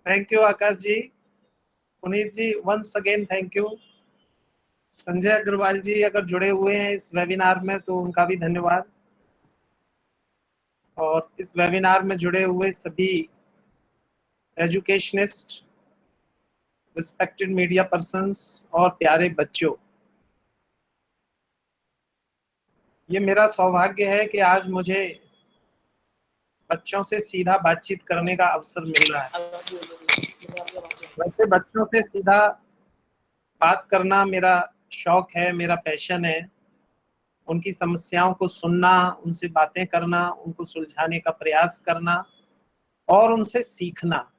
Thank you Akash ji. Puneet ji once again thank you. Sanjay Agarwal ji अगर जुड़े हुए हैं इस वेबिनार में तो उनका भी धन्यवाद। और इस वेबिनार में जुड़े हुए सभी एजुकेशनिस्ट, रिस्पेक्टेड मीडिया पर्संस और प्यारे बच्चों, ये मेरा सौभाग्य है कि आज मुझे बच्चों से सीधा बातचीत करने का अवसर मिल रहा है। वैसे बच्चों से सीधा बात करना मेरा शौक है, मेरा पैशन है। उनकी समस्याओं को सुनना, उनसे बातें करना, उनको सुलझाने का प्रयास करना और उनसे सीखना।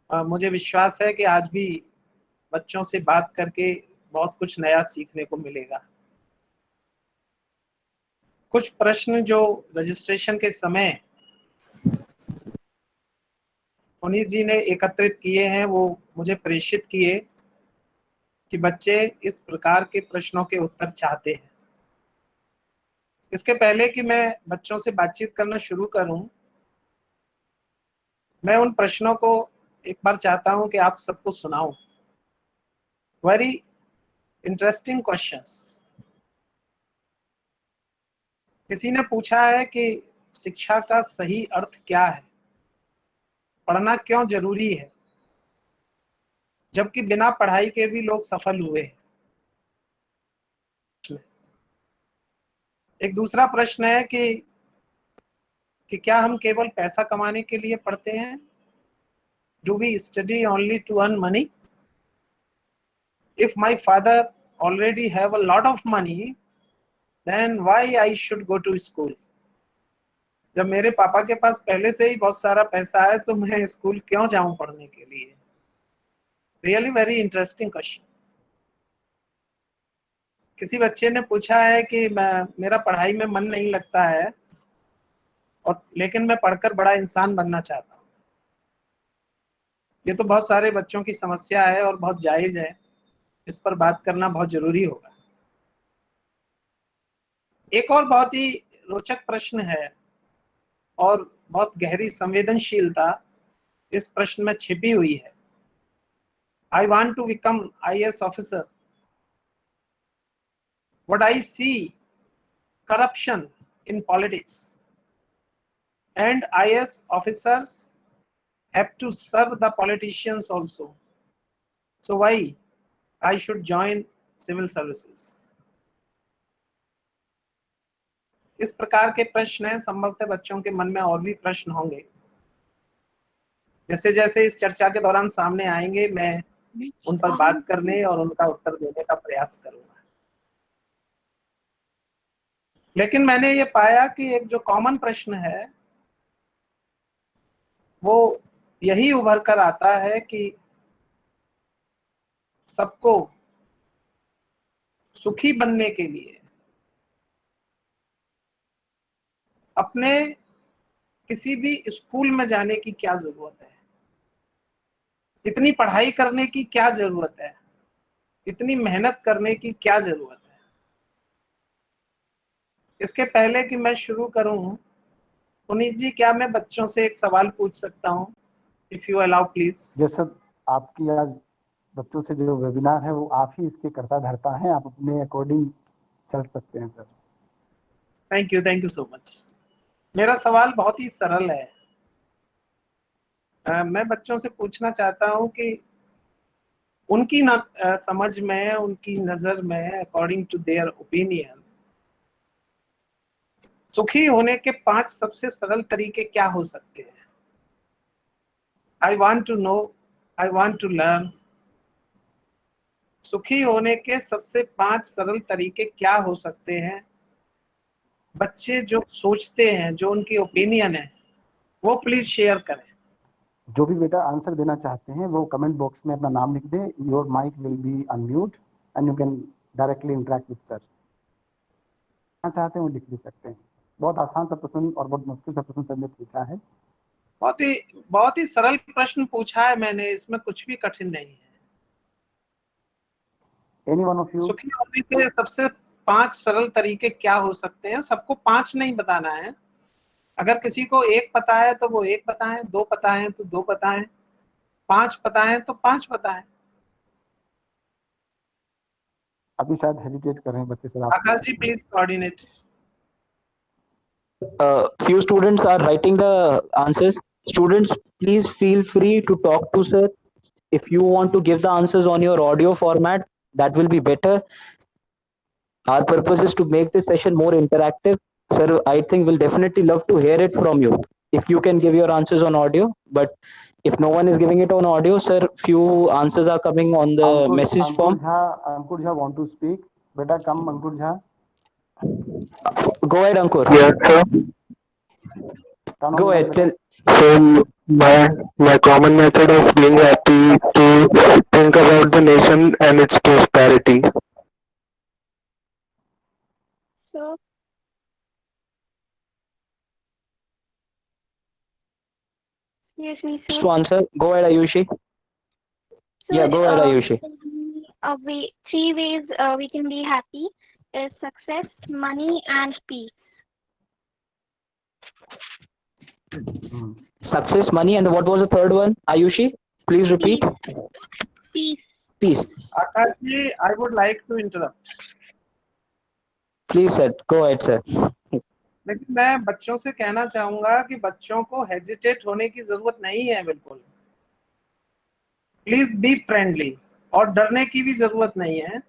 मुझे विश्वास है कि आज भी बच्चों से बात करके बहुत कुछ नया सीखने को मिलेगा। कुछ प्रश्न जो रजिस्ट्रेशन के समय पुनीत जी ने एकत्रित किए हैं वो मुझे प्रेषित किए कि बच्चे इस प्रकार के प्रश्नों के उत्तर चाहते हैं। इसके पहले कि मैं बच्चों से बातचीत करना शुरू करूं, मैं उन प्रश्नों को एक बार चाहता हूं कि आप सबको सुनाऊं। Very interesting questions. किसी ने पूछा है कि शिक्षा का सही अर्थ क्या है, पढ़ना क्यों जरूरी है, जबकि बिना पढ़ाई के भी लोग सफल हुए हैं। एक दूसरा प्रश्न है कि क्या हम केवल पैसा कमाने के लिए पढ़ते हैं? Do we study only to earn money? If my father already have a lot of money, then why I should go to school? जब मेरे पापा के पास पहले से ही बहुत सारा पैसा है तो मैं स्कूल क्यों जाऊं पढ़ने के लिए? Really very interesting question. किसी बच्चे ने पूछा है कि मेरा पढ़ाई में मन नहीं लगता है और लेकिन मैं पढ़कर बड़ा इंसान बनना चाहता हूँ। ये तो बहुत सारे बच्चों की समस्या है और बहुत जायज है। इस पर बात करना बहुत जरूरी होगा। एक और बहुत ही रोचक प्रश्न है और बहुत गहरी संवेदनशीलता इस प्रश्न में छिपी हुई है। I want to become IAS officer. What I see corruption in politics, and IAS officers have to serve the politicians also. So why I should join civil services? इस प्रकार के प्रश्न हैं। संभवतः बच्चों के मन में और भी प्रश्न होंगे। जैसे जैसे इस चर्चा के दौरान सामने आएंगे मैं उन पर बात करने और उनका उत्तर देने का प्रयास करूंगा। लेकिन मैंने ये पाया कि एक जो कॉमन प्रश्न है वो यही उभर कर आता है कि सबको सुखी बनने के लिए अपने किसी भी स्कूल में जाने की क्या जरूरत है, इतनी पढ़ाई करने की क्या जरूरत है, इतनी मेहनत करने की क्या जरूरत है। इसके पहले कि मैं शुरू करूं, पुनीत जी क्या मैं बच्चों से एक सवाल पूछ सकता हूं? If you allow please. जैसा आपकी आज बच्चों से जो वेबिनार है वो आप ही इसके कर्ता धर्ता हैं, आप अपने अकॉर्डिंग चल सकते हैं sir. Thank you so much. मेरा सवाल बहुत ही सरल है। मैं बच्चों से पूछना चाहता हूं कि उनकी समझ में, उनकी नजर में, अकॉर्डिंग टू देयर ओपिनियन, सुखी होने के 5 सबसे सरल तरीके क्या हो सकते हैं? I want to know, I want to learn. सुखी होने के सबसे 5 सरल तरीके क्या हो सकते हैं? बच्चे जो सोचते हैं, जो उनकी ओपिनियन है, वो प्लीज शेयर करें। जो भी बेटा आंसर देना चाहते हैं वो कमेंट बॉक्स में अपना नाम लिख दें। Your mic will be unmute and you can directly interact with sir. चाहते हैं वो लिख भी सकते हैं। बहुत आसान सा प्रश्न और बहुत मुश्किल सा प्रश्न सर ने पूछा है। बहुत ही सरल प्रश्न पूछा है मैंने, इसमें कुछ भी कठिन नहीं है। Any one of you. सुखी होने के सबसे 5 सरल तरीके क्या हो सकते हैं? सबको 5 नहीं बताना है, अगर किसी को एक पता है तो वो एक बताएं, दो पता है तो दो बताएं, पांच पता है तो पांच बताएं। अभी शायद हेजिटेट कर रहे हैं बच्चे सर। आप Akash ji please coordinate. Few students are writing the answers. Students, please feel free to talk to sir. If you want to give the answers on your audio format, that will be better. Our purpose is to make this session more interactive. Sir, I think we'll definitely love to hear it from you if you can give your answers on audio. But if no one is giving it on audio, sir, few answers are coming on the message form. Ankur Jha want to speak. बेटा come Ankur Jha. Go ahead, Ankur. Yes, sir. Turn on Go mic, ahead. बेटा। So my common method of being happy is to think about the nation and its prosperity. So, yes, me, To sir. answer, go ahead, Ayushi. Yeah, So, go ahead, Ayushi. three ways we can be happy is success, money, and peace. Success, money, and what was the third one? Ayushi, please repeat. Peace. Peace. Akash ji I would like to interrupt. Please, sir. Go ahead, sir. लेकिन मैं बच्चों से कहना चाहूंगा कि बच्चों को hesitate होने की जरूरत नहीं है बिल्कुल। प्लीज बी फ्रेंडली, और डरने की भी जरूरत नहीं है।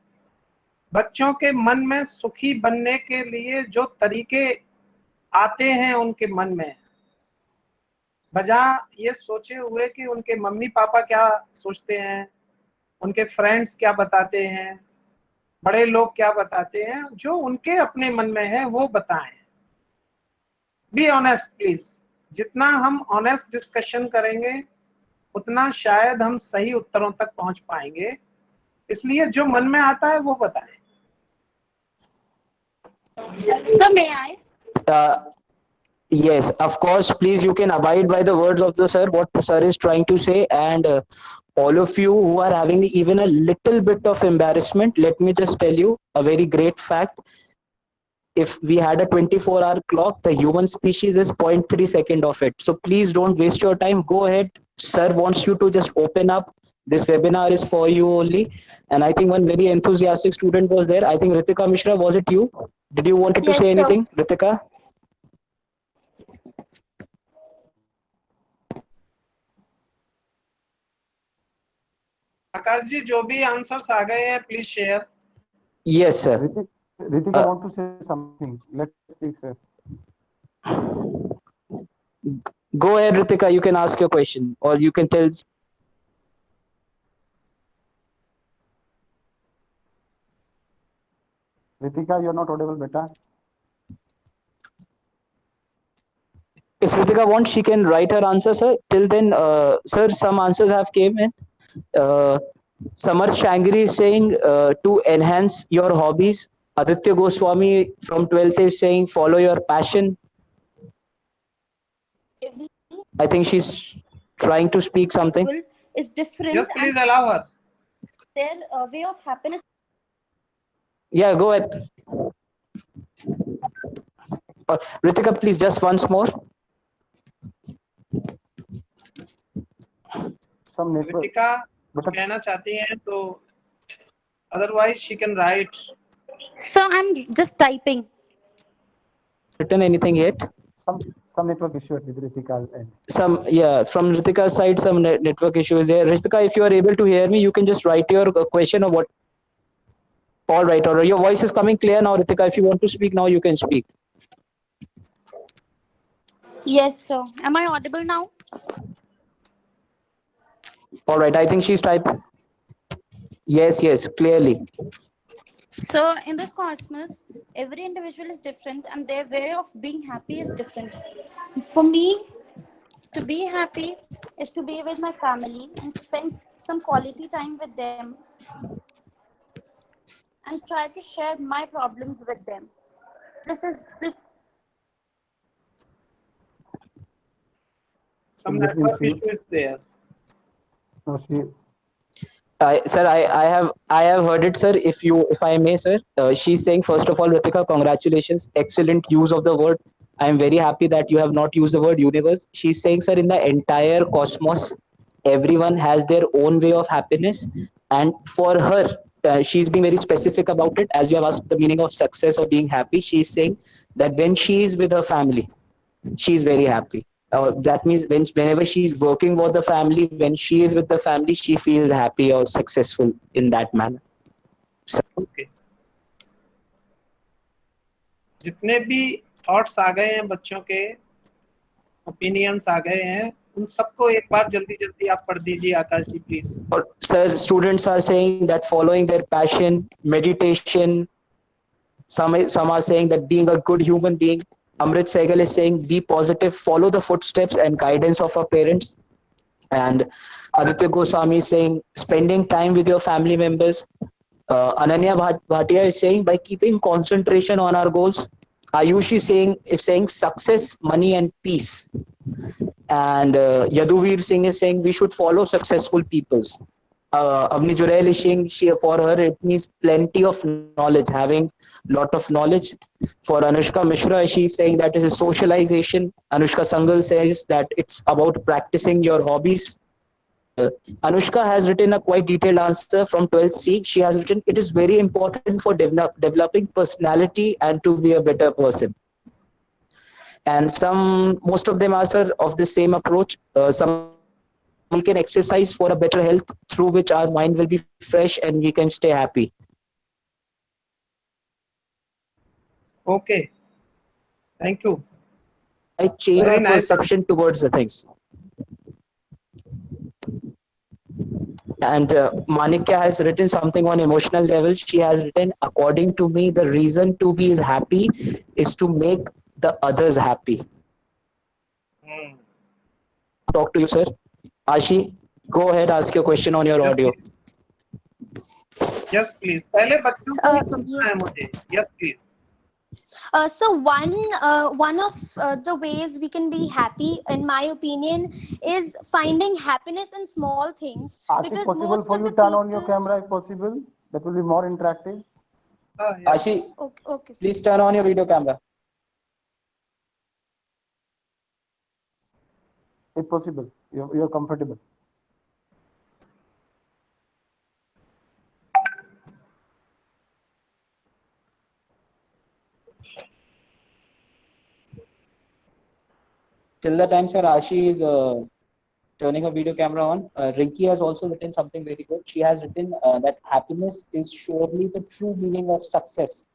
बच्चों के मन में सुखी बनने के लिए जो तरीके आते हैं उनके मन में, बजाय ये सोचे हुए कि उनके मम्मी पापा क्या सोचते हैं, उनके फ्रेंड्स क्या बताते हैं, बड़े लोग क्या बताते हैं, जो उनके अपने मन में है वो बताएं। Be honest please. जितना हम ऑनेस्ट डिस्कशन करेंगे उतना शायद हम सही उत्तरों तक पहुंच पाएंगे। इसलिए जो मन में आता है वो बताएं। So, may I? Yes, of course. Please, you can abide by the words of the sir, what the sir is trying to say. And all of you who are having even a little bit of embarrassment, let me just tell you a very great fact. If we had a 24-hour clock, the human species is 0.3 second of it. So please don't waste your time. Go ahead. Sir wants you to just open up. This webinar is for you only. And I think one very enthusiastic student was there. I think Ritika Mishra, was it you? Did you wanted to Yes, say sir. anything, Ritika? आकाश जी जो भी answers आ गए हैं please share. Yes, sir. Ritika want to say something. Let's speak, sir. Go ahead, Ritika. You can ask your question, or you can tell. Ritika, you're not audible, beta. If Ritika wants, she can write her answer, sir. Till then, sir, some answers have came in. Samarth Shangri is saying to enhance your hobbies. Aditya Goswami from 12th is saying follow your passion. I think she's trying to speak something. Is different. Just please allow her. Their way of happiness. Yeah, go ahead. Ritika, please just once more. Some network. Ritika कहना चाहती हैं तो otherwise she can write. So, I'm just typing. Written anything yet? Some network issue with Ritika's end. Some, yeah, from Ritika's side, some network issues there. Ritika, if you are able to hear me, you can just write your question or what. All right, all right. Your voice is coming clear now, Ritika. If you want to speak now, you can speak. Yes, sir. Am I audible now? All right, I think she's typing. Yes, yes, clearly. So, in this cosmos, every individual is different and their way of being happy is different. For me, to be happy is to be with my family and spend some quality time with them and try to share my problems with them. This is the Some network issue is there. No, Sir, I have heard it, sir. If I may, sir, she's saying first of all, Ritika, congratulations, excellent use of the word I am very happy that you have not used the word universe. She's saying, sir, in the entire cosmos, everyone has their own way of happiness. And for her, she's being very specific about it. As you have asked the meaning of success or being happy, she's saying that when she is with her family, she's very happy. That means whenever she's working for the family, when she is with the family, she feels happy or successful in that manner. So, Okay. जितने भी thoughts आ गए हैं बच्चों के, opinions आ गए हैं, उन सबको एक बार जल्दी जल्दी आप पढ़ दीजिए आकाश ji please. sir, students are saying that following their passion, meditation. Some are saying that being a good human being. Amrit Sehgal is saying be positive, follow the footsteps and guidance of our parents. And Aditya Goswami is saying spending time with your family members. Ananya Bhatia is saying by keeping concentration on our goals. Ayush is saying success, money, and peace. And Yaduvir Singh is saying we should follow successful peoples. Avni Jurel is saying for her it means plenty of knowledge, having lot of knowledge. For Anushka Mishra, she's saying that is a socialization. Anushka Sangal says that it's about practicing your hobbies. Anushka has written a quite detailed answer from 12th C. She has written, it is very important for developing personality and to be a better person. And most of them are of the same approach. Some we can exercise for a better health through which our mind will be fresh and we can stay happy. Okay. Thank you. I change Very our nice. perception towards the things. And Manikya has written something on emotional level. She has written, according to me, the reason to be is happy is to make the others happy. Talk to you, sir. Ashi, go ahead, ask your question on your audio. Yes, please. पहले बच्चों को ही सुनना है मुझे. Yes, please. So one of the ways we can be happy, in my opinion, is finding happiness in small things. Ash, Because possible most for of you the turn on your people. camera if possible? That will be more interactive. Yes. Ashi, Okay, sir. please turn on your video camera. If possible, you're comfortable. Till the time, sir, Ashi is turning a video camera on. Rinki has also written something very good. She has written that happiness is surely the true meaning of success.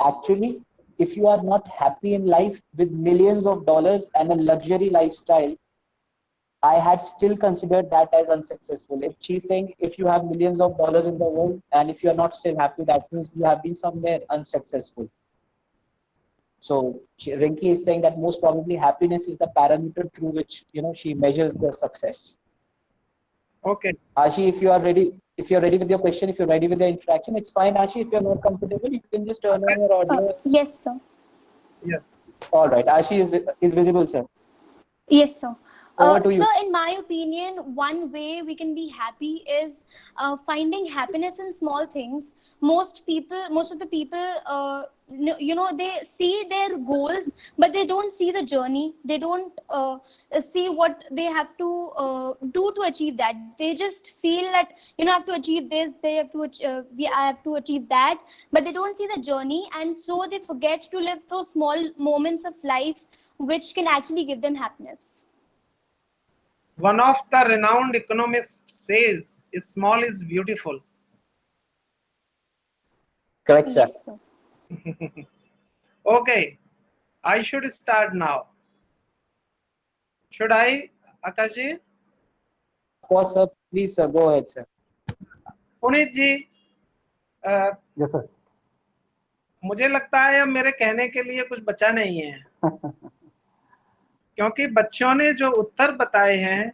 Actually, if you are not happy in life with millions of dollars and a luxury lifestyle, I had still considered that as unsuccessful. If she's saying if you have millions of dollars in the world and if you are not still happy, that means you have been somewhere unsuccessful. So Rinki is saying that most probably happiness is the parameter through which she measures the success. Okay. Ashi, if you're ready with your question, if you're ready with the interaction, it's fine. Ashi, if you're not comfortable, you can just turn on your audio. Yes, sir. Yes. All right. Ashi is visible, sir. Yes, sir. Over to you. So, in my opinion, one way we can be happy is finding happiness in small things. Most of the people, they see their goals, but they don't see the journey. They don't see what they have to do to achieve that. They just feel that I have to achieve this. I have to achieve that, but they don't see the journey, and so they forget to live those small moments of life, which can actually give them happiness. One of the renowned economists says, small is beautiful. Correct, sir. Yes, sir. Okay, I should start now. Should I, Akash? Of course, sir. Please, sir. Go ahead, sir. Puneet ji, Yes, sir. मुझे लगता है अब मेरे कहने के लिए कुछ बचा नहीं है. क्योंकि बच्चों ने जो उत्तर बताए हैं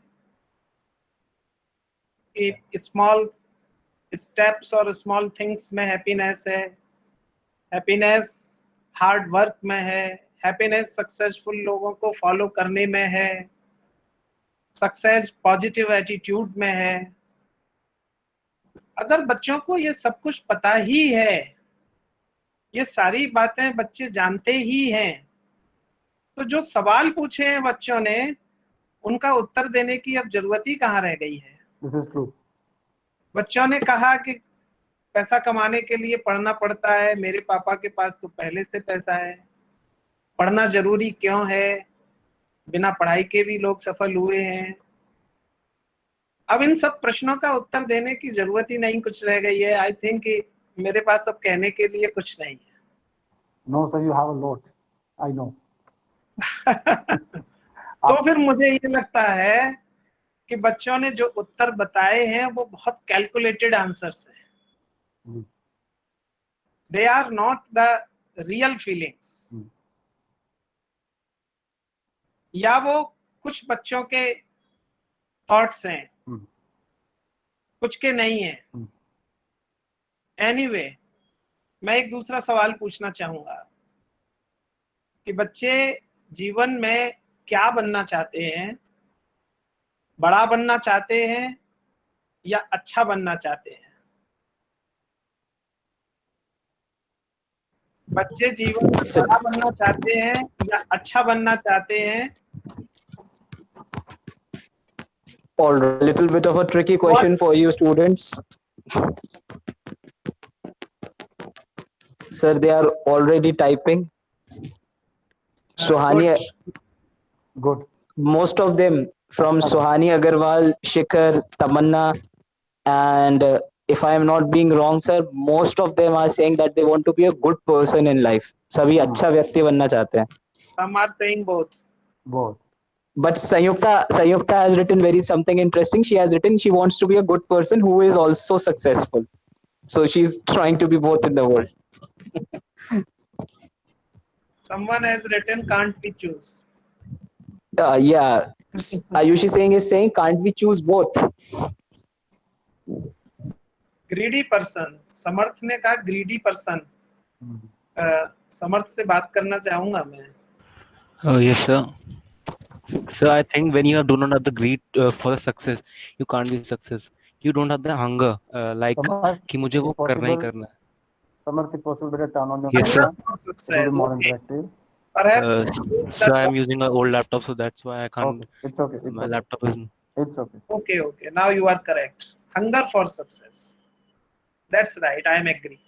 कि स्मॉल स्टेप्स और स्मॉल थिंग्स में हैप्पीनेस है, हैप्पीनेस हार्ड वर्क में है, हैप्पीनेस सक्सेसफुल लोगों को फॉलो करने में है, सक्सेस पॉजिटिव एटीट्यूड में है. अगर बच्चों को ये सब कुछ पता ही है, ये सारी बातें बच्चे जानते ही हैं, तो जो सवाल पूछे हैं बच्चों ने, उनका उत्तर देने की अब जरूरत ही कहाँ रह गई है। This is true. बच्चों ने कहा कि पैसा कमाने के लिए पढ़ना पड़ता है, मेरे पापा के पास तो पहले से पैसा है, पढ़ना जरूरी क्यों है, बिना पढ़ाई के भी लोग सफल हुए हैं। अब इन सब प्रश्नों का उत्तर देने की जरूरत ही नहीं कुछ रह गई है। आई थिंक मेरे पास अब कहने के लिए कुछ नहीं है। No, sir, you have a lot. I know. तो फिर मुझे ये लगता है कि बच्चों ने जो उत्तर बताए हैं वो बहुत कैलकुलेटेड आंसर्स हैं। Hmm. They are not the real feelings. Hmm. या वो कुछ बच्चों के थॉट्स हैं, Hmm. कुछ के नहीं है। Hmm. एनीवे, मैं एक दूसरा सवाल पूछना चाहूंगा कि बच्चे जीवन में क्या बनना चाहते हैं? बड़ा बनना चाहते हैं या अच्छा बनना चाहते हैं? बच्चे जीवन में It's a बड़ा बनना चाहते हैं या अच्छा बनना चाहते हैं? all little bit of a tricky What? question for you students. Sir, they are already typing. Suhani, Good. most of them from Okay. Suhani Agarwal, Shikhar, Tamanna, and if I am not being wrong, sir, most of them are saying that they want to be a good person in life. सभी अच्छा व्यक्ति बनना चाहते हैं. Some are saying both. Both. But Sanyukta has written very something interesting. She has written she wants to be a good person who is also successful. So she's trying to be both in the world. Someone has written, can't we choose? Yeah, Ayushi is saying can't we choose both? Greedy person, Samarth ने कहा greedy person. Hmm. समर्थ से बात करना चाहूंगा मैं। Yes, sir. So I think when you do not have the greed for the success, you can't be success. You don't have the hunger, like Samarth, कि मुझे if वो करना ही possible, करना है. Samarth, if possible, better turn on your Yes, sir. camera. For It will success, be more okay. interactive. Perhaps So I'm using an old laptop, so that's why I can't. Okay, it's okay. It's My okay. laptop is. It's okay. okay, now you are correct. Hunger for success, that's right, I am agree.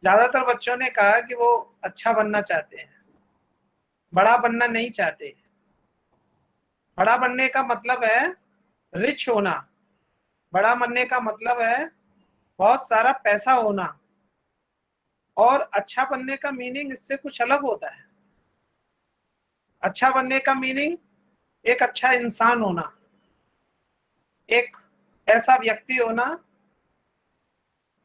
ज्यादातर बच्चों ने कहा कि वो अच्छा बनना चाहते हैं, बड़ा बनना नहीं चाहते। बड़ा बनने का मतलब है रिच होना, बड़ा बनने का मतलब है बहुत सारा पैसा होना, और अच्छा बनने का मीनिंग इससे कुछ अलग होता है। अच्छा बनने का मीनिंग एक अच्छा इंसान होना, एक ऐसा व्यक्ति होना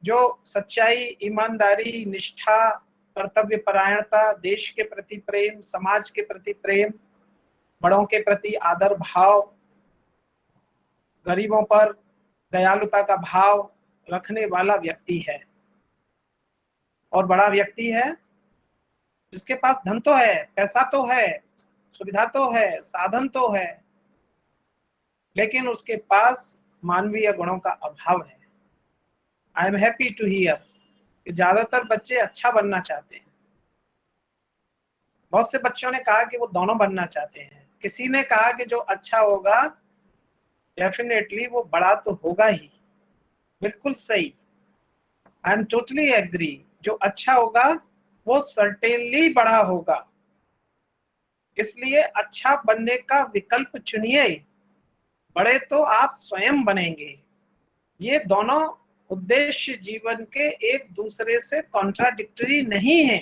जो सच्चाई, ईमानदारी, निष्ठा, कर्तव्य परायणता, देश के प्रति प्रेम, समाज के प्रति प्रेम, बड़ों के प्रति आदर भाव, गरीबों पर दयालुता का भाव रखने वाला व्यक्ति है। और बड़ा व्यक्ति है जिसके पास धन तो है, पैसा तो है, सुविधा तो है, साधन तो है, लेकिन उसके पास मानवीय गुणों का अभाव है। I am happy to hear कि ज्यादातर बच्चे अच्छा बनना चाहते हैं। बहुत से बच्चों ने कहा कि वो दोनों बनना चाहते हैं। किसी ने कहा कि जो अच्छा होगा डेफिनेटली वो बड़ा तो होगा ही। बिल्कुल सही, आई एम टोटली एग्री। जो अच्छा होगा वो सर्टेनली बड़ा होगा। इसलिए अच्छा बनने का विकल्प चुनिए, बड़े तो आप स्वयं बनेंगे। ये दोनों उद्देश्य जीवन के एक दूसरे से कॉन्ट्राडिक्टरी नहीं है,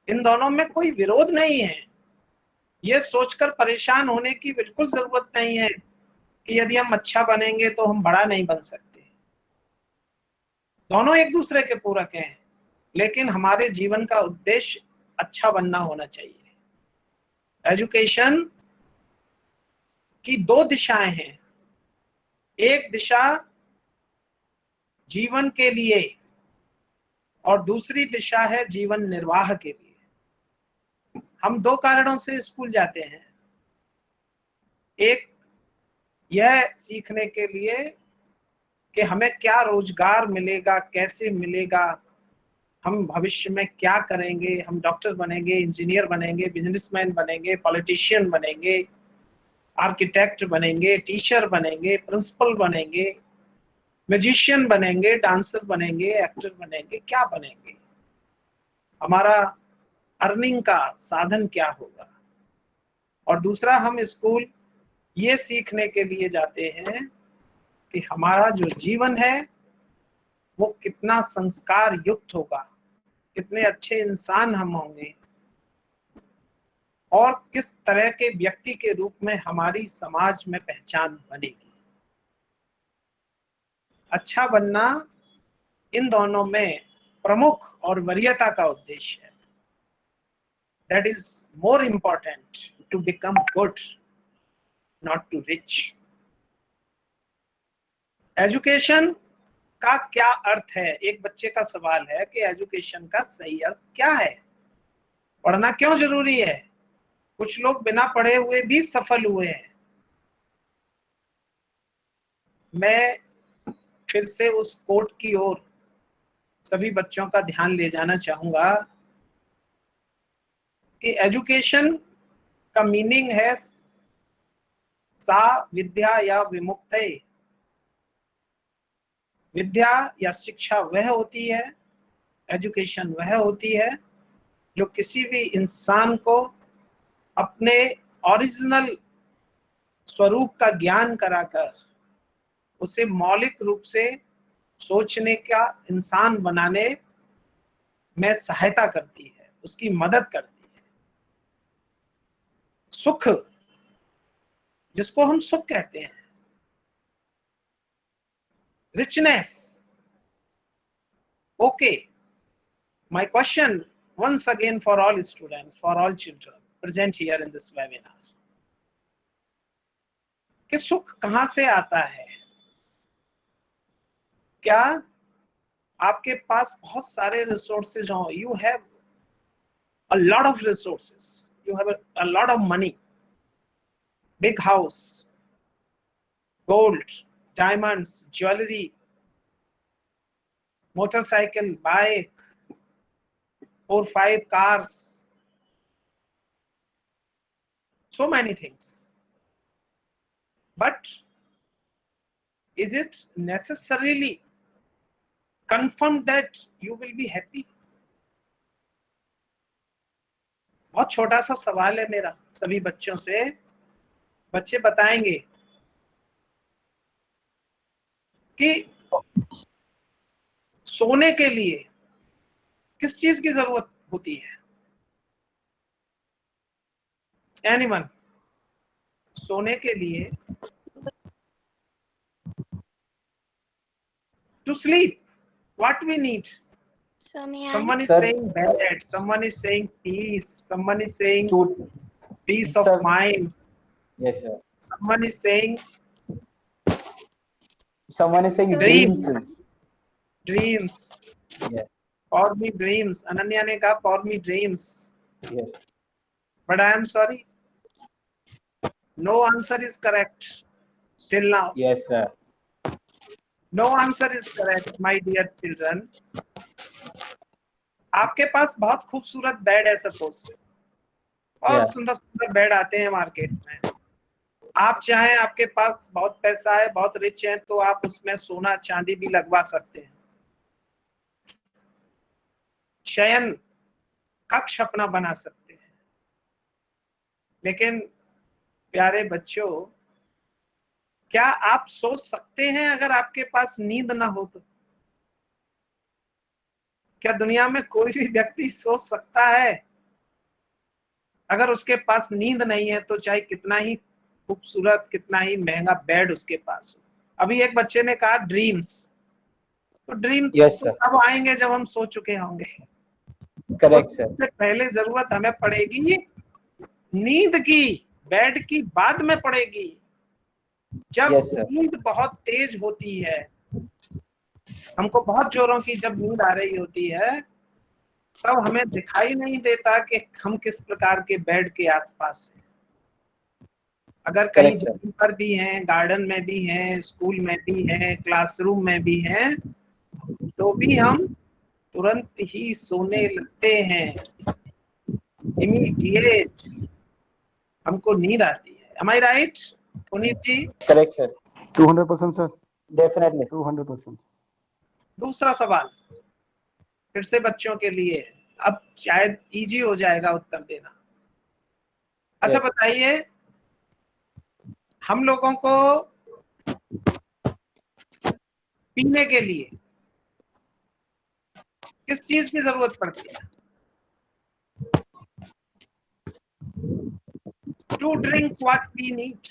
इन दोनों में कोई विरोध नहीं है। ये सोचकर परेशान होने की बिल्कुल जरूरत नहीं है कि यदि हम अच्छा बनेंगे तो हम बड़ा नहीं बन सकते। दोनों एक दूसरे के पूरक हैं, लेकिन हमारे जीवन का उद्देश्य अच्छा बनना होना चाहिए। एजुकेशन की दो दिशाएं हैं, एक दिशा जीवन के लिए और दूसरी दिशा है जीवन निर्वाह के लिए। हम दो कारणों से स्कूल जाते हैं। एक यह सीखने के लिए कि हमें क्या रोजगार मिलेगा, कैसे मिलेगा, हम भविष्य में क्या करेंगे, हम डॉक्टर बनेंगे, इंजीनियर बनेंगे, बिजनेसमैन बनेंगे, पॉलिटिशियन बनेंगे, आर्किटेक्ट बनेंगे, टीचर बनेंगे, प्रिंसिपल बनेंगे, म्यूजिशियन बनेंगे, डांसर बनेंगे, एक्टर बनेंगे, क्या बनेंगे, हमारा अर्निंग का साधन क्या होगा। और दूसरा, हम स्कूल ये सीखने के लिए जाते हैं कि हमारा जो जीवन है वो कितना संस्कार युक्त होगा, कितने अच्छे इंसान हम होंगे और किस तरह के व्यक्ति के रूप में हमारी समाज में पहचान बनेगी। अच्छा बनना इन दोनों में प्रमुख और वरीयता का उद्देश्य है। That is more important to become good, not to rich. Education का क्या अर्थ है? एक बच्चे का सवाल है कि एजुकेशन का सही अर्थ क्या है, पढ़ना क्यों जरूरी है? कुछ लोग बिना पढ़े हुए भी सफल हुए हैं। मैं फिर से उस कोट की ओर सभी बच्चों का ध्यान ले जाना चाहूंगा कि एजुकेशन का मीनिंग है सा विद्या या विमुक्तये। विद्या या शिक्षा वह होती है, एजुकेशन वह होती है जो किसी भी इंसान को अपने ओरिजिनल स्वरूप का ज्ञान कराकर उसे मौलिक रूप से सोचने का इंसान बनाने में सहायता करती है, उसकी मदद करती है। सुख, जिसको हम सुख कहते हैं, richness. Okay, my question once again for all students, for all children present here in this webinar, कि सुख कहां से आता है? क्या आपके पास बहुत सारे रिसोर्सेज हो, you have a lot of resources, you have a lot of money, big house, gold, diamonds, jewelry, motorcycle, bike, 4-5 cars, so many things. But is it necessarily confirmed that you will be happy? बहुत छोटा सा सवाल है मेरा सभी बच्चों से। बच्चे बताएंगे कि सोने के लिए किस चीज की जरूरत होती है? एनीवन? सोने के लिए, to sleep, what we need? So may I? Someone is Sir. saying bed, someone is saying peace, someone is saying peace of Sir. mind, Yes, sir. someone is saying dreams. Dreams. Yeah. For me dreams. Ananya ने कहा for me dreams. Yes. But I am sorry, no answer is correct till now. Yes, sir. No answer is correct, my dear children. आपके पास बहुत खूबसूरत bed है, suppose बहुत सुंदर सुंदर bed आते हैं मार्केट में। आप चाहें, आपके पास बहुत पैसा है, बहुत रिच है, तो आप उसमें सोना चांदी भी लगवा सकते हैं, शयन कक्ष अपना बना सकते हैं। लेकिन प्यारे बच्चों, क्या आप सोच सकते हैं अगर आपके पास नींद ना हो तो? क्या दुनिया में कोई भी व्यक्ति सोच सकता है अगर उसके पास नींद नहीं है तो चाहे कितना ही खूबसूरत, कितना ही महंगा बेड उसके पास हो? अभी एक बच्चे ने कहा ड्रीम्स, तो ड्रीम्स अब आएंगे जब हम सो चुके होंगे। Correct sir. सबसे पहले जरूरत हमें पड़ेगी नींद की, बेड की बाद में पड़ेगी। जब नींद बहुत तेज होती है, हमको बहुत जोरों की जब नींद आ रही होती है, तब हमें दिखाई नहीं देता कि हम किस प्रकार के बेड के आसपास हैं। अगर कहीं जमीन पर भी हैं, गार्डन में भी हैं, स्कूल में भी हैं, क्लासरूम में भी हैं, तो भी हम तुरंत ही सोने लगते हैं, इमीडिएट हमको नींद आती है। Am I right, Puneet ji? Correct, sir. 200% sir, Definitely. 200%. दूसरा सवाल फिर से बच्चों के लिए, अब शायद इजी हो जाएगा उत्तर देना। अच्छा Yes. बताइए, हम लोगों को पीने के लिए किस चीज की जरूरत पड़ती है? To drink what we need.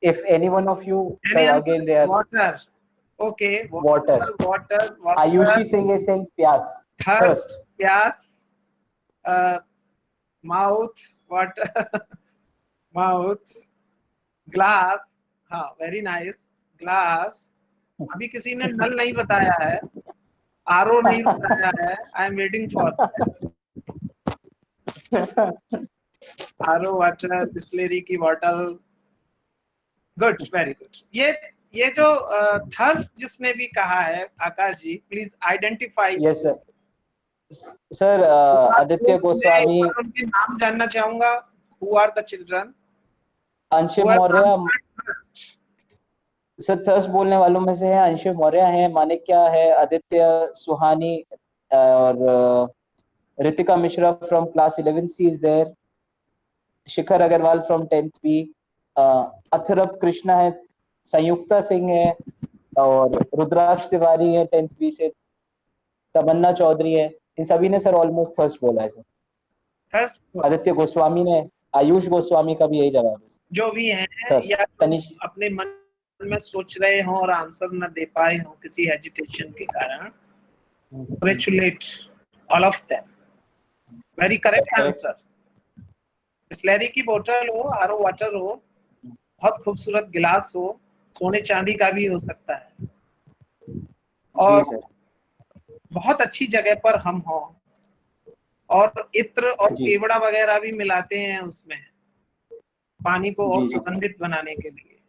If any one of you, sir, again they are water. Okay, water. Water, Ayushi Singh is saying pyas, thirst. प्यास, माउथ, वाटर, माउथ, ग्लास। हाँ, वेरी नाइस, ग्लास। अभी किसी ने नल नहीं बताया है, RO नहीं बताया है। I am waiting for RO water, Bisleri की बॉटल। Good, very good. ये जो थर्स्ट जिसने भी कहा है, Akash ji please identify. Yes, sir. Sir, Aditya Goswami, उनके नाम जानना चाहूंगा। Who are the children? Anshu Maurya. Sir thirst बोलने वालों में से है अंशु मौर्य है, मानिक्या है, आदित्य सुहानी और Ritika Mishra from class 11C is there, Shikhar Agarwal from 10th B, Atharv Krishna है, संयुक्ता सिंह है और रुद्राक्ष तिवारी है 10th B से, तमन्ना चौधरी है। इन सभी ने सर ऑलमोस्ट थर्स्ट बोला है सर। थर्स्ट आदित्य गोस्वामी ने, आयुष गोस्वामी का भी यही जवाब है। जो भी है Thirst. या तनिष, अपने मन में सोच रहे हो और आंसर न दे पाए हो किसी हेजिटेशन के कारण, congratulate all of them. Very correct answer. Bisleri की बोतल हो, आरओ वाटर हो, बहुत खूबसूरत गिलास हो, सोने चांदी का भी हो सकता है, और जी सर, बहुत अच्छी जगह पर हम हो, और इत्र और जी। केवड़ा वगैरह भी मिलाते हैं उसमें पानी को और जी, जी। सुगंधित बनाने के लिए,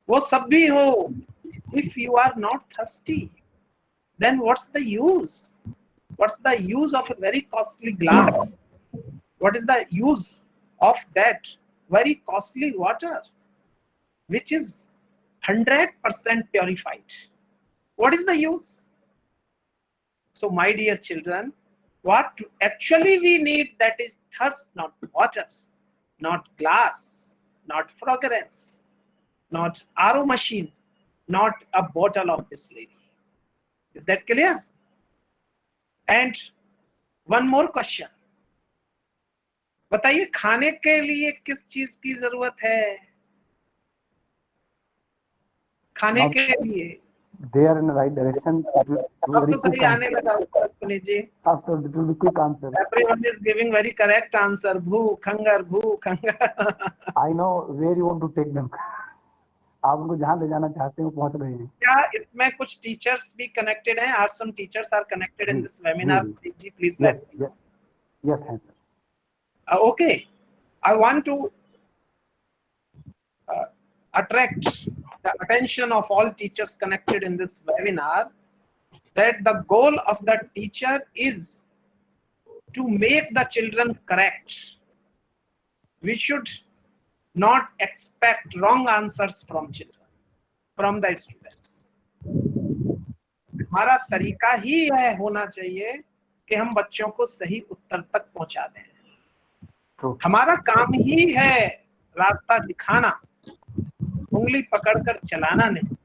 वो सब भी हो। If you are not thirsty, then what's the use? What's the use of a very costly glass? What is the use of that very costly water, which is 100% purified? What is the use? So, my dear children, what actually we need, that is thirst, not water, not glass, not fragrance, not RO machine, not a bottle of Bisleri. Is that clear? And one more question. बताइए, खाने के लिए किस चीज की जरूरत है? खाने के लिए They are in the right direction. It will अब very तो सही quick आने answer. लगा उत्तर पुनीत जी। After it will be quick answer. Everyone is giving very correct answer. भूख, हंगर, भूख, hunger. I know where you want to take them. आप उनको जहाँ ले जाना चाहते हैं वो पहुँच रहे हैं। क्या इसमें कुछ टीचर्स भी कनेक्टेड हैं? Are some teachers are connected in this webinar? Ji, please let me know. Yes, yes. Okay, I want to attract the attention of all teachers connected in this webinar that the goal of the teacher is to make the children correct. We should not expect wrong answers from children, from the students. हमारा तरीका ही यह होना चाहिए कि हम बच्चों को सही उत्तर तक पहुंचा दें। हमारा काम ही है रास्ता दिखाना, उंगली पकड़कर चलाना नहीं।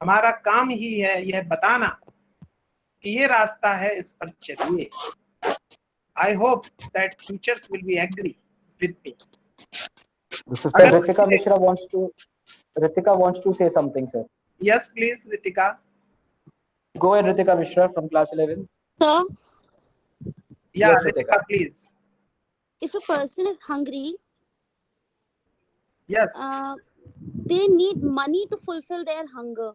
हमारा काम ही है यह बताना कि ये रास्ता है, इस पर चलिए। I hope that teachers will be agree with me. Sir, Ritika Mishra wants to say something, sir. Yes, please, Ritika. Go ahead, Ritika Mishra from class 11. Sir, Yeah, Yes, Ritika, please. if a person is hungry, Yes. they need money to fulfill their hunger.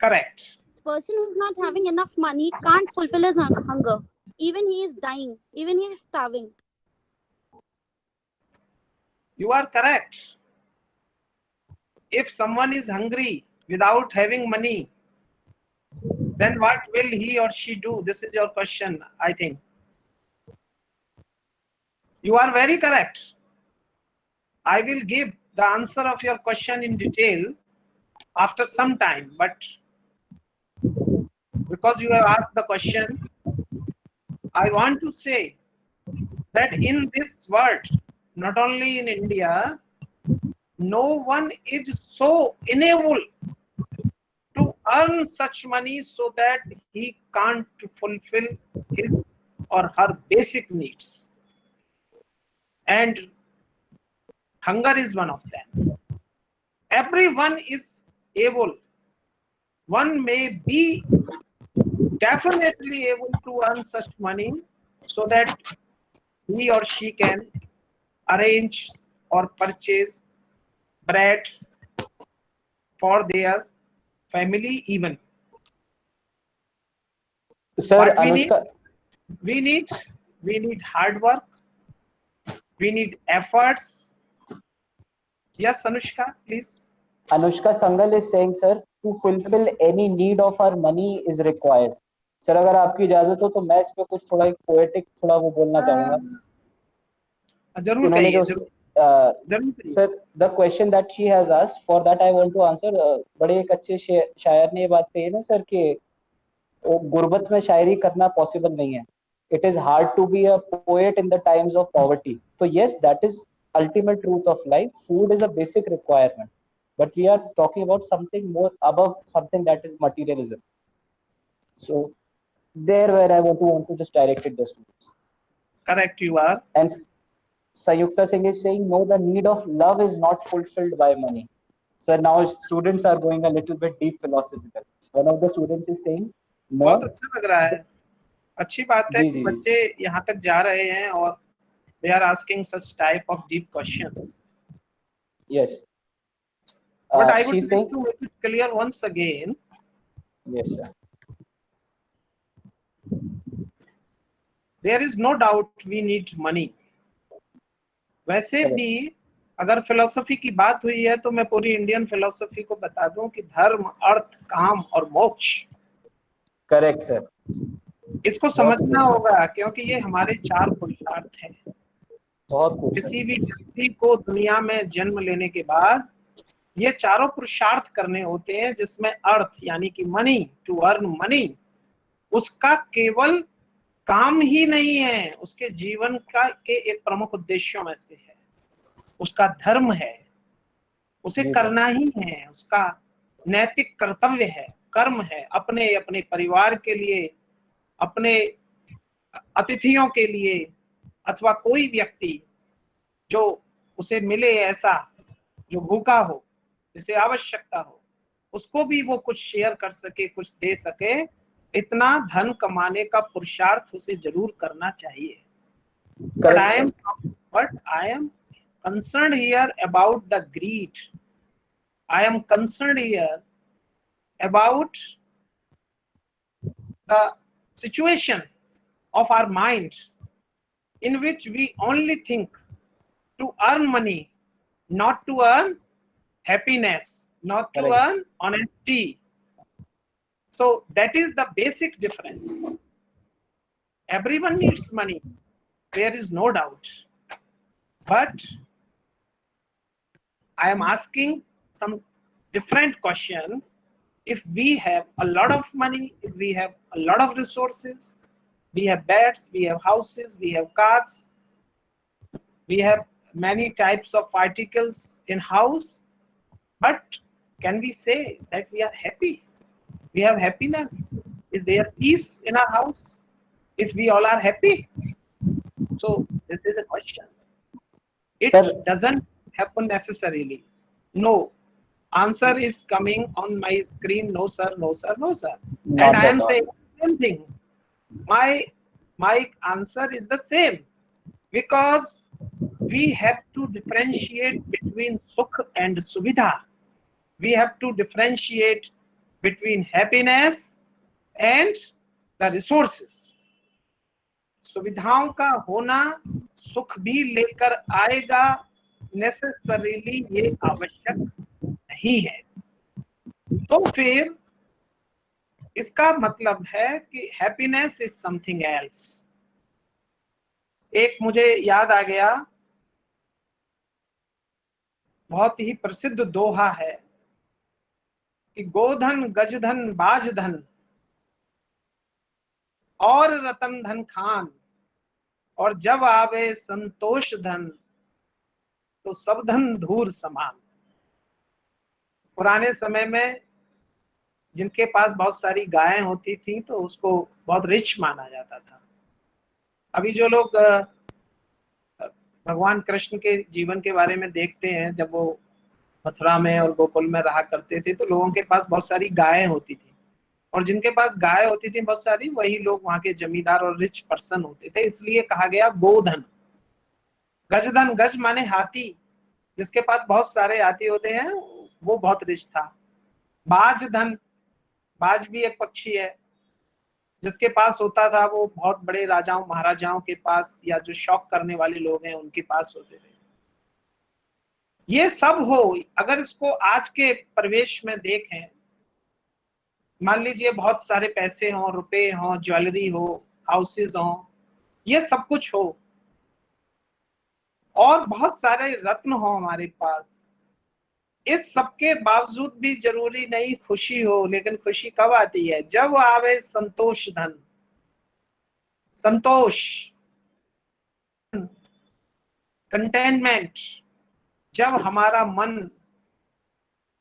Correct. Person who's not having enough money can't fulfill his hunger. Even he is dying, even he is starving. You are correct. if someone is hungry without having money, then what will he or she do? This is your question, I think. You are very correct. I will give the answer of your question in detail after some time, but because you have asked the question, I want to say that in this world, not only in India, no one is so unable to earn such money so that he can't fulfill his or her basic needs. And hunger is one of them. Everyone is able. One may be definitely able to earn such money so that he or she can arrange or purchase bread for their family even. Sir, What Anushka, we need hard work, we need efforts. Yes, Anushka, please. Anushka Sangal is saying, sir, to fulfill any need of our money is required. Sir अगर आपकी इजाजत हो तो मैं इस पे कुछ थोड़ा एक पोएटिक थोड़ा वो बोलना चाहूंगा. जरूर इन्होंने कहिए, जो जरूर कहिए. Sir the question that she has asked for that I want to answer. बड़े एक अच्छे शायर ने ये बात कही ना सर कि वो गुर्बत में शायरी करना पॉसिबल नहीं है. It is hard to be a poet in the times of poverty. So yes, that is ultimate truth of life. Food is a basic requirement, but we are talking about something more above something that is materialism. So there where I want to just direct it the students. Correct, you are. And Sayukta Singh is saying, no, the need of love is not fulfilled by money. So now students are going a little bit deep philosophical. One of the students is saying, no. बहुत अच्छा लग रहा है. अच्छी बात है जी, कि जी, बच्चे यहाँ तक जा रहे हैं और they are asking such type of deep questions. Yes. But I would she's like saying, to make it clear once again. yes, sir. There is no doubt we need money. वैसे Correct. भी अगर philosophy की बात हुई है तो मैं पूरी इंडियन फिलोसफी को बता दूं कि धर्म, अर्थ, काम और मोक्ष. Correct sir. इसको समझना होगा क्योंकि ये हमारे 4 पुरुषार्थ हैं. बहुत खूब. किसी भी व्यक्ति को दुनिया में जन्म लेने के बाद ये चारों पुरुषार्थ करने होते हैं, जिसमें अर्थ यानी कि मनी, टू अर्न मनी, उसका केवल काम ही नहीं है, उसके जीवन का के एक प्रमुख उद्देश्यों में से है. उसका धर्म है, उसे करना ही है, उसका नैतिक कर्तव्य है, कर्म है, अपने अपने परिवार के लिए, अपने अतिथियों के लिए, अथवा कोई व्यक्ति जो उसे मिले ऐसा जो भूखा हो, जिसे आवश्यकता हो, उसको भी वो कुछ शेयर कर सके, कुछ दे सके, इतना धन कमाने का पुरुषार्थ उसे जरूर करना चाहिए. But I am concerned here about the greed. I am concerned here about the situation of our mind in which we only think to earn money, not to earn happiness, not to earn honesty. So that is the basic difference. Everyone needs money, there is no doubt. But I am asking some different question. If we have a lot of money, if we have a lot of resources, we have beds, we have houses, we have cars, we have many types of articles in house, but can we say that we are happy? We have happiness? Is there peace in our house if we all are happy? So this is a question. It doesn't happen necessarily. No. Answer is coming on my screen. No sir, no sir, no sir. And I am saying the same thing. My answer is the same, because we have to differentiate between sukh and suvidha. We have to differentiate between happiness and the resources. सुविधाओं का होना सुख भी लेकर आएगा, necessarily ये आवश्यक नहीं है। तो फिर इसका मतलब है कि हैप्पीनेस इज समथिंग एल्स। एक मुझे याद आ गया, बहुत ही प्रसिद्ध दोहा है कि गोधन गजधन बाजधन और रतन धन खान, और जब आवे संतोष धन तो सब धन धूर समान। पुराने समय में जिनके पास बहुत सारी गायें होती थी तो उसको बहुत रिच माना जाता था। अभी जो लोग भगवान कृष्ण के जीवन के बारे में देखते हैं, जब वो मथुरा में और गोकुल में रहा करते थे तो लोगों के पास बहुत सारी गायें होती थी, और जिनके पास गाय होती थी बहुत सारी, वही लोग वहां के जमींदार और रिच पर्सन होते थे। इसलिए कहा गया गोधन। गजधन, गज माने हाथी, जिसके पास बहुत सारे हाथी होते हैं वो बहुत रिच था। बाज धन, बाज भी एक पक्षी है, जिसके पास होता था वो बहुत बड़े राजाओं महाराजाओं के पास, या जो शौक करने वाले लोग हैं उनके पास होते थे। ये सब हो, अगर इसको आज के परिवेश में देखें, मान लीजिए बहुत सारे पैसे हों, रुपए हों, ज्वेलरी हो, हाउसेज हों, ये सब कुछ हो, और बहुत सारे रत्न हो हमारे पास, इस सबके बावजूद भी जरूरी नहीं खुशी हो। लेकिन खुशी कब आती है? जब आवे संतोष धन। संतोष, कंटेनमेंट, जब हमारा मन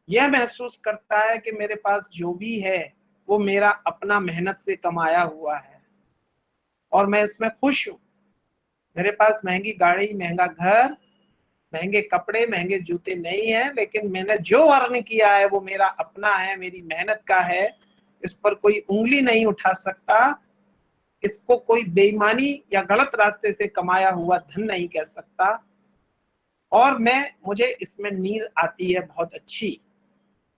यह महसूस करता है कि मेरे पास जो भी है वो मेरा अपना मेहनत से कमाया हुआ है और मैं इसमें खुश हूं। मेरे पास महंगी गाड़ी, महंगा घर, महंगे कपड़े, महंगे जूते नहीं है, लेकिन मैंने जो अर्न किया है वो मेरा अपना है, मेरी मेहनत का है। इस पर कोई उंगली नहीं उठा सकता, इसको कोई बेईमानी या गलत रास्ते से कमाया हुआ धन नहीं कह सकता। और मुझे इसमें नींद आती है बहुत अच्छी,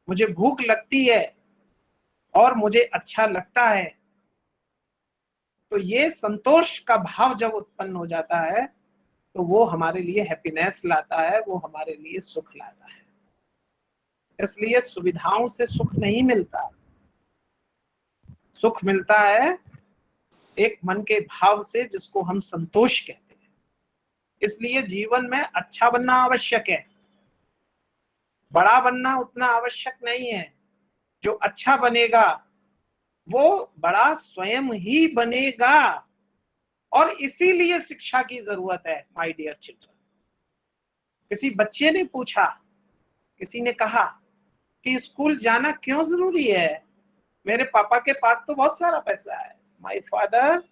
मुझे भूख लगती है और मुझे अच्छा लगता है। तो ये संतोष का भाव जब उत्पन्न हो जाता है तो वो हमारे लिए हैप्पीनेस लाता है, वो हमारे लिए सुख लाता है। इसलिए सुविधाओं से सुख नहीं मिलता, सुख मिलता है एक मन के भाव से, जिसको हम संतोष कहते हैं। इसलिए जीवन में अच्छा बनना आवश्यक है, बड़ा बनना उतना आवश्यक नहीं है। जो अच्छा बनेगा वो बड़ा स्वयं ही बनेगा, और इसीलिए शिक्षा की जरूरत है माय डियर चिल्ड्रन। किसी बच्चे ने पूछा, किसी ने कहा कि स्कूल जाना क्यों जरूरी है? मेरे पापा के पास तो बहुत सारा पैसा है, my father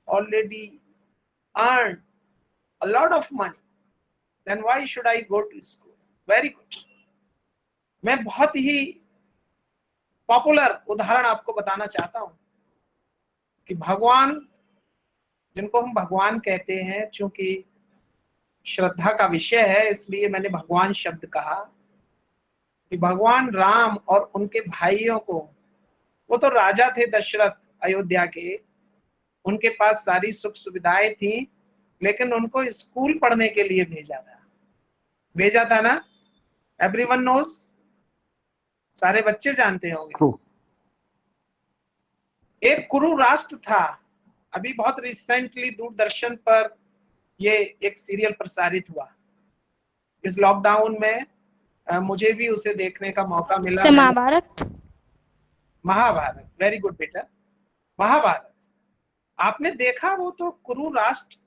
already earn a lot of money, then why should I go to school? Very good. मैं बहुत ही पॉपुलर उदाहरण आपको बताना चाहता हूं कि भगवान, जिनको हम भगवान कहते हैं, चूंकि श्रद्धा का विषय है इसलिए मैंने भगवान शब्द कहा, कि भगवान राम और उनके भाइयों को, वो तो राजा थे दशरथ अयोध्या के, उनके पास सारी सुख सुविधाएं थी, लेकिन उनको स्कूल पढ़ने के लिए भेजा था ना। एवरीवन नोस, सारे बच्चे जानते होंगे। ट्रू। एक कुरु राष्ट्र था, अभी बहुत रिसेंटली दूरदर्शन पर ये एक सीरियल प्रसारित हुआ। इस लॉकडाउन में मुझे भी उसे देखने का मौका मिला। महाभारत। महाभारत, वेरी गुड बेटा, महाभारत आपने देखा। वो तो कुरु राष्ट्र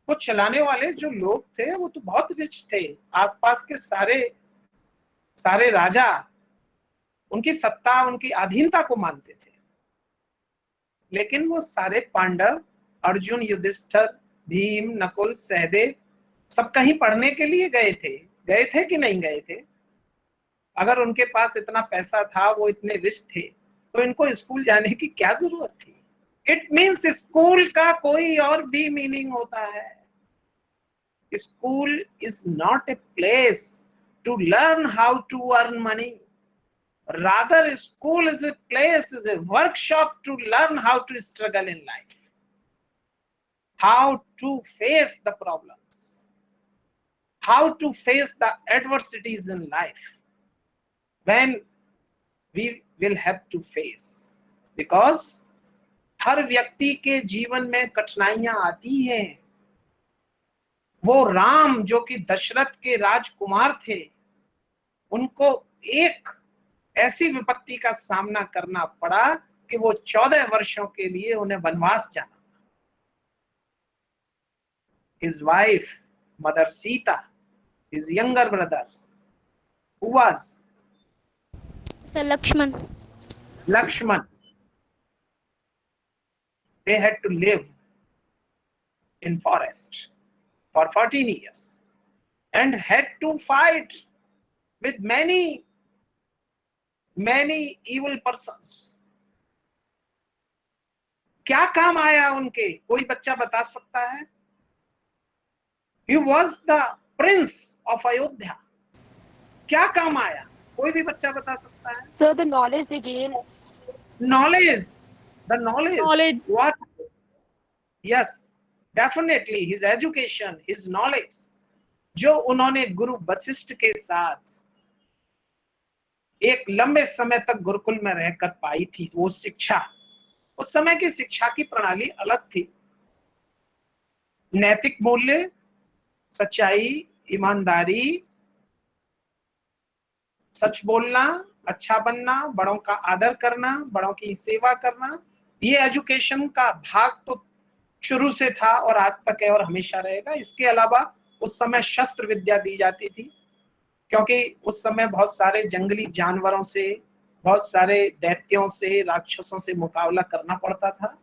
को चलाने वाले जो लोग थे वो तो बहुत रिच थे, आसपास के सारे राजा उनकी सत्ता, उनकी अधीनता को मानते थे। लेकिन वो सारे पांडव, अर्जुन, युधिष्ठिर, भीम, नकुल, सहदेव, सब कहीं पढ़ने के लिए गए थे कि नहीं गए थे? अगर उनके पास इतना पैसा था, वो इतने रिच थे, तो इनको स्कूल जाने की क्या जरूरत थी? इट मीन्स स्कूल का कोई और भी मीनिंग होता है। School is not a place to learn how to earn money, rather school is a place, is a workshop to learn how to struggle in life, how to face the problems, how to face the adversities in life. when we will have to face, because हर व्यक्ति के जीवन में कठिनाइयां आती हैं। वो राम जो कि दशरथ के राजकुमार थे, उनको एक ऐसी विपत्ति का सामना करना पड़ा कि वो 14 वर्षों के लिए उन्हें वनवास जाना। His wife, Mother Sita, his younger brother, who was Sir Lakshman. Lakshman, they had to live in forest for 14 years and had to fight with many evil persons. क्या काम आया उनके, कोई बच्चा बता सकता है? He was the prince of Ayodhya. क्या काम आया, कोई भी बच्चा बता सकता है? So the knowledge they gain. Knowledge. The knowledge. Knowledge. What? Yes, definitely his education, his knowledge, जो उन्होंने गुरु वशिष्ठ के साथ एक लंबे समय तक गुरुकुल में रहकर पाई थी, वो शिक्षा, उस समय की शिक्षा की प्रणाली अलग थी। नैतिक मूल्य, सच्चाई, ईमानदारी, सच बोलना, अच्छा बनना, बड़ों का आदर करना, बड़ों की सेवा करना, ये एजुकेशन का भाग तो शुरू से था और आज तक है और हमेशा रहेगा। इसके अलावा उस समय शस्त्र विद्या दी जाती थी, क्योंकि उस समय बहुत सारे जंगली जानवरों से, बहुत सारे दैत्यों से, राक्षसों से मुकाबला करना पड़ता था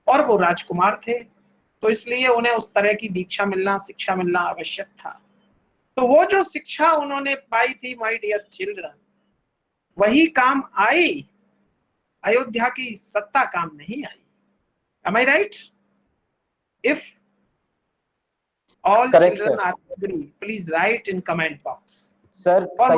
और वो राजकुमार थे, तो इसलिए उन्हें उस तरह की दीक्षा मिलना, शिक्षा मिलना आवश्यक था। तो वो जो शिक्षा उन्होंने पाई थी, माय डियर चिल्ड्रन, वही काम आई, अयोध्या की सत्ता काम नहीं आई। Am I right? If all Correct, children sir. are agree, please write in comment box. Sir, For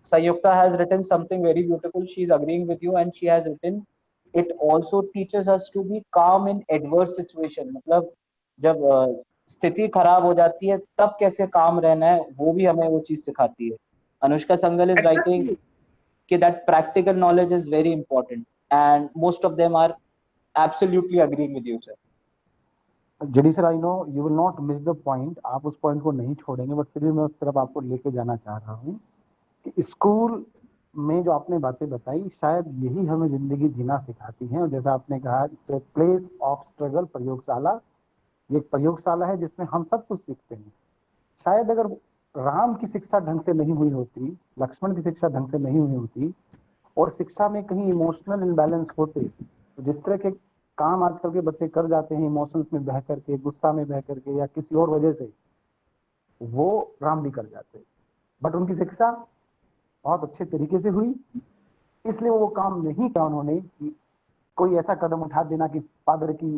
Sayukta has written something very beautiful. She is agreeing with you, and she has written, it also teaches us to be calm in adverse situation. मतलब जब स्थिति खराब हो जाती है तब कैसे काम रहना है, वो भी हमें वो चीज सिखाती है। अनुष्का संगल is writing कि that practical knowledge is very important, and most of them are absolutely agreeing with you, sir. JD sir, I know you will not miss the point, आप उस पॉइंट को नहीं छोड़ेंगे, बट फिर भी मैं उस तरफ आपको लेके जाना चाह रहा हूँ कि स्कूल में जो आपने बातें बताई, शायद यही हमें जिंदगी जीना सिखाती हैं। और जैसा आपने कहा, प्लेस ऑफ स्ट्रगल, प्रयोगशाला, ये एक प्रयोगशाला है जिसमें हम सब कुछ सीखते हैं। शायद अगर राम की शिक्षा ढंग से नहीं हुई होती, लक्ष्मण की शिक्षा ढंग से नहीं हुई होती, और शिक्षा में कहीं इमोशनल इम्बैलेंस होते, तो जिस तरह के काम आजकल के बच्चे कर जाते हैं, इमोशंस में बह करके, गुस्सा में बह करके या किसी और वजह से, वो राम भी कर जाते। बट उनकी शिक्षा बहुत अच्छे तरीके से हुई, इसलिए वो काम नहीं किया उन्होंने कि कोई ऐसा कदम उठा देना कि फादर की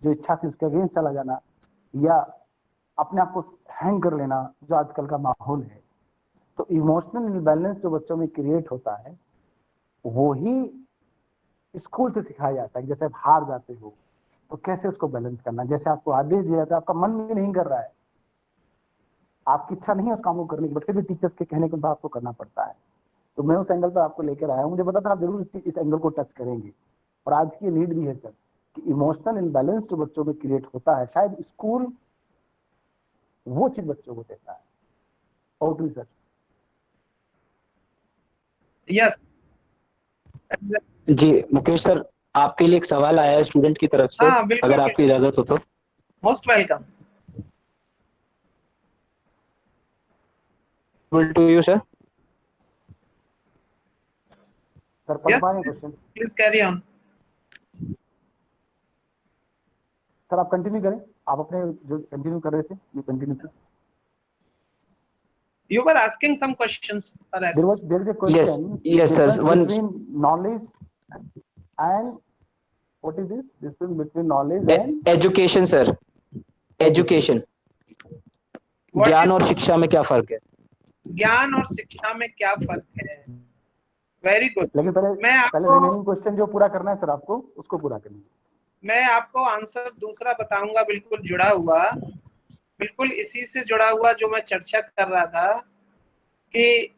जो इच्छा थी उसके अगेंस्ट चला जाना, या अपने आप को हैंग कर लेना, जो आजकल का माहौल है। तो इमोशनल इम्बैलेंस जो बच्चों में क्रिएट होता है, वो ही स्कूल से सिखाया जाता है। जैसे आप हार जाते हो तो कैसे उसको बैलेंस करना, जैसे आपको आदेश दिया जाता है, आपका मन भी नहीं कर रहा है, आपकी इच्छा नहीं है उस काम को करने की, बट फिर भी टीचर्स के कहने के बाद आपको करना पड़ता है। तो मैं उस एंगल पर आपको लेकर आया हूँ, मुझे पता था आप जरूर इस एंगल को टच करेंगे, और आज की नीड भी है सर कि इमोशनल इम्बैलेंस जो बच्चों में क्रिएट होता है, शायद स्कूल वो चीज बच्चों को देता है। और टू सर। Yes. जी मुकेश सर, आपके लिए एक सवाल आया है स्टूडेंट की तरफ से, हाँ, बिल्कुल, अगर आपकी इजाजत हो तो। Most welcome. To you, sir. Sir पढ़ Yes, पाएंगे question? please carry on. Sir आप कंटिन्यू करें, आप अपने जो कंटिन्यू कर रहे थे ये कंटिन्यू करें। You were asking some questions, perhaps. There is a question. Yes, sir. Between knowledge and what is this? Difference between knowledge and education, sir. Education. ज्ञान और शिक्षा में क्या फर्क है? ज्ञान और शिक्षा में क्या फर्क है? Very good. लेकिन पहले रिमेनिंग क्वेश्चन जो पूरा करना है सर आपको, उसको पूरा करना है। मैं आपको आंसर दूसरा बताऊंगा, बिल्कुल जुड़ा हुआ, बिल्कुल इसी से जुड़ा हुआ जो मैं चर्चा कर रहा था कि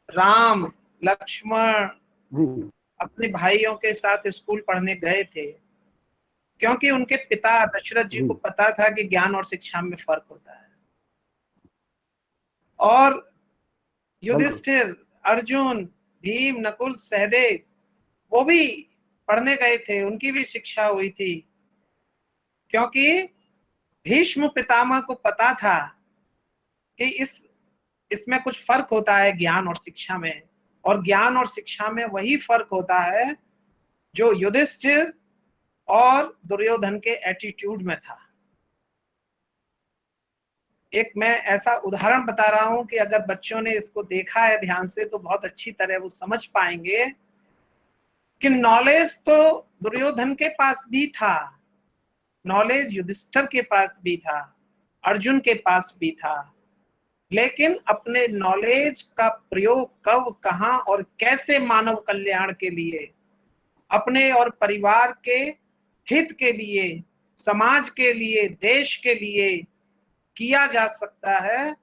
राम लक्ष्मण जी अपने भाइयों के साथ स्कूल पढ़ने गए थे, क्योंकि उनके पिता दशरथ जी को पता था कि ज्ञान और शिक्षा में फर्क होता है। और युधिष्ठिर, अर्जुन, भीम, नकुल, सहदेव वो भी पढ़ने गए थे, उनकी भी शिक्षा हुई थी, क्योंकि भीष्म पितामह को पता था कि इसमें कुछ फर्क होता है ज्ञान और शिक्षा में, और ज्ञान और शिक्षा में वही फर्क होता है जो युधिष्ठिर और दुर्योधन के एटीट्यूड में था। एक मैं ऐसा उदाहरण बता रहा हूं कि अगर बच्चों ने इसको देखा है ध्यान से तो बहुत अच्छी तरह वो समझ पाएंगे कि नॉलेज तो दुर्योधन के पास भी था, नॉलेज युधिष्ठिर के पास भी था, अर्जुन के पास भी था, लेकिन अपने नॉलेज का प्रयोग कब, कहां और कैसे मानव कल्याण के लिए, अपने और परिवार के हित के लिए, समाज के लिए, देश के लिए किया जा सकता है,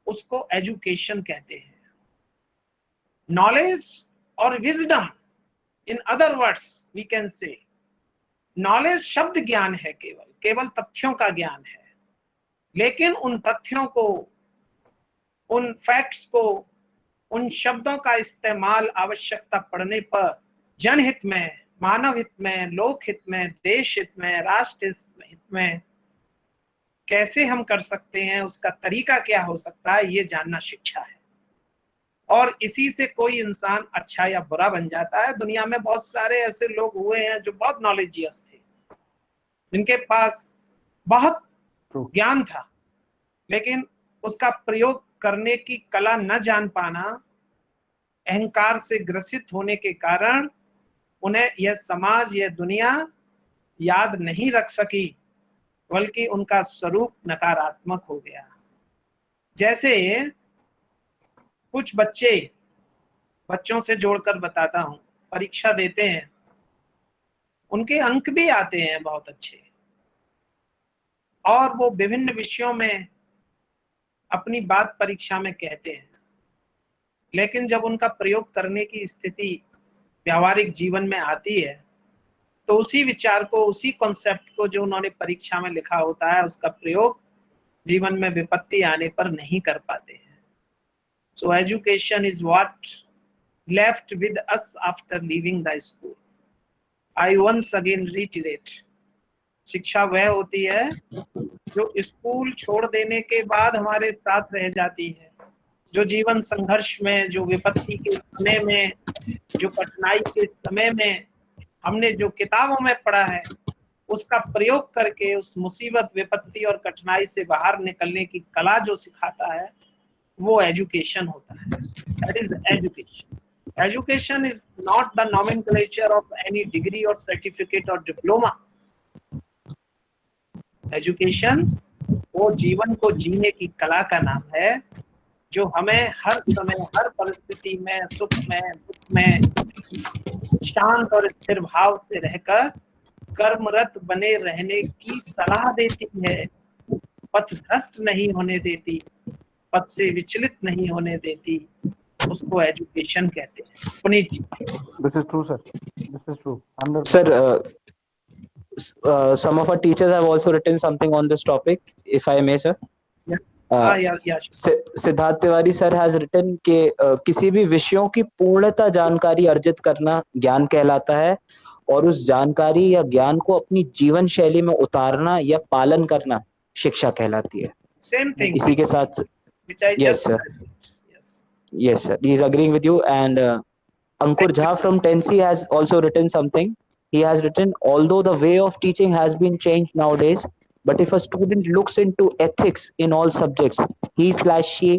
उसको एजुकेशन कहते हैं। नॉलेज और wisdom, in other words we can say, knowledge शब्द ज्ञान है, केवल तथ्यों का ज्ञान है, लेकिन उन तथ्यों को, उन फैक्ट्स को, उन शब्दों का इस्तेमाल आवश्यकता पड़ने पर जनहित में, मानव हित में, लोक हित में, देश हित में, राष्ट्र हित में कैसे हम कर सकते हैं, उसका तरीका क्या हो सकता है, ये जानना शिक्षा है। और इसी से कोई इंसान अच्छा या बुरा बन जाता है। दुनिया में बहुत सारे ऐसे लोग हुए हैं जो बहुत नॉलेजियस थे, जिनके पास बहुत ज्ञान था, लेकिन उसका प्रयोग करने की कला न जान पाना, अहंकार से ग्रसित होने के कारण उन्हें यह समाज, यह दुनिया याद नहीं रख सकी, बल्कि उनका स्वरूप नकारात्मक हो गया। जैसे कुछ बच्चों से जोड़कर बताता हूं, परीक्षा देते हैं, उनके अंक भी आते हैं बहुत अच्छे, और वो विभिन्न विषयों में अपनी बात परीक्षा में कहते हैं, लेकिन जब उनका प्रयोग करने की स्थिति व्यावहारिक जीवन में आती है तो उसी विचार को, उसी कॉन्सेप्ट को जो उन्होंने परीक्षा में लिखा होता है, उसका प्रयोग जीवन में विपत्ति आने पर नहीं कर पाते हैं। So education is what left with us after leaving the school. I once again reiterate, शिक्षा वह होती है जो स्कूल छोड़ देने के बाद हमारे साथ रह जाती है, जो जीवन संघर्ष में, जो विपत्ति के समय में, जो कठिनाई के समय में हमने जो किताबों में पढ़ा है, उसका प्रयोग करके उस मुसीबत, विपत्ति और कठिनाई से बाहर निकलने की कला जो सिखाता है, वो एजुकेशन होता है। That is education. Education is not the nomenclature of any degree और सर्टिफिकेट और डिप्लोमा। एजुकेशन वो जीवन को जीने की कला का नाम है, जो हमें हर समय, हर परिस्थिति में, सुख में, दुख में शांत और स्थिर भाव से रहकर कर्मरत बने रहने की सलाह देती है, पथभ्रष्ट नहीं होने देती, पथ से विचलित नहीं होने देती। उसको एजुकेशन कहते हैं। पुनीत जी। This is true, sir. This is true. Sir, some of our teachers have also written something on this topic, if I may, sir. Siddharth Tiwari sir has written कि किसी भी विषयों की पूर्णता जानकारी अर्जित करना ज्ञान कहलाता है, और उस जानकारी या ज्ञान को अपनी जीवन शैली में उतारना या पालन करना शिक्षा कहलाती है। Same thing. इसी के साथ yes sir, yes sir, he is agreeing with you. And Ankur Jha from Tensi has also written something. He has written, although the way of teaching has been changed nowadays, but if a student looks into ethics in all subjects, he/she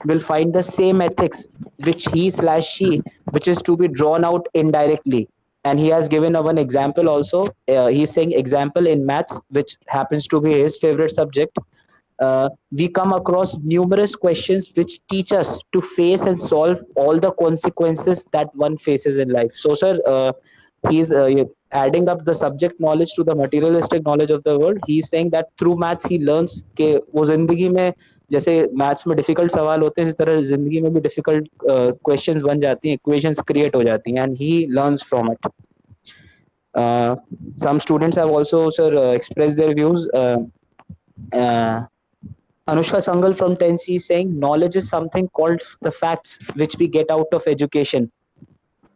will find the same ethics which he/she which is to be drawn out indirectly. And he has given one example also. He's saying example in maths, which happens to be his favorite subject. We come across numerous questions which teach us to face and solve all the consequences that one faces in life. So sir, he's adding up the subject knowledge to the materialistic knowledge of the world. He is saying that through maths he learns के वो जिंदगी में जैसे maths में difficult सवाल होते हैं, इस तरह जिंदगी में भी डिफिकल्ट क्वेश्चंस बन जाती हैं, इक्वेशंस क्रिएट हो जाती हैं, and he learns from it. Some students have also, sir, expressed their views. Anushka Sangal from 10C is saying knowledge is something called the facts which we get out of education.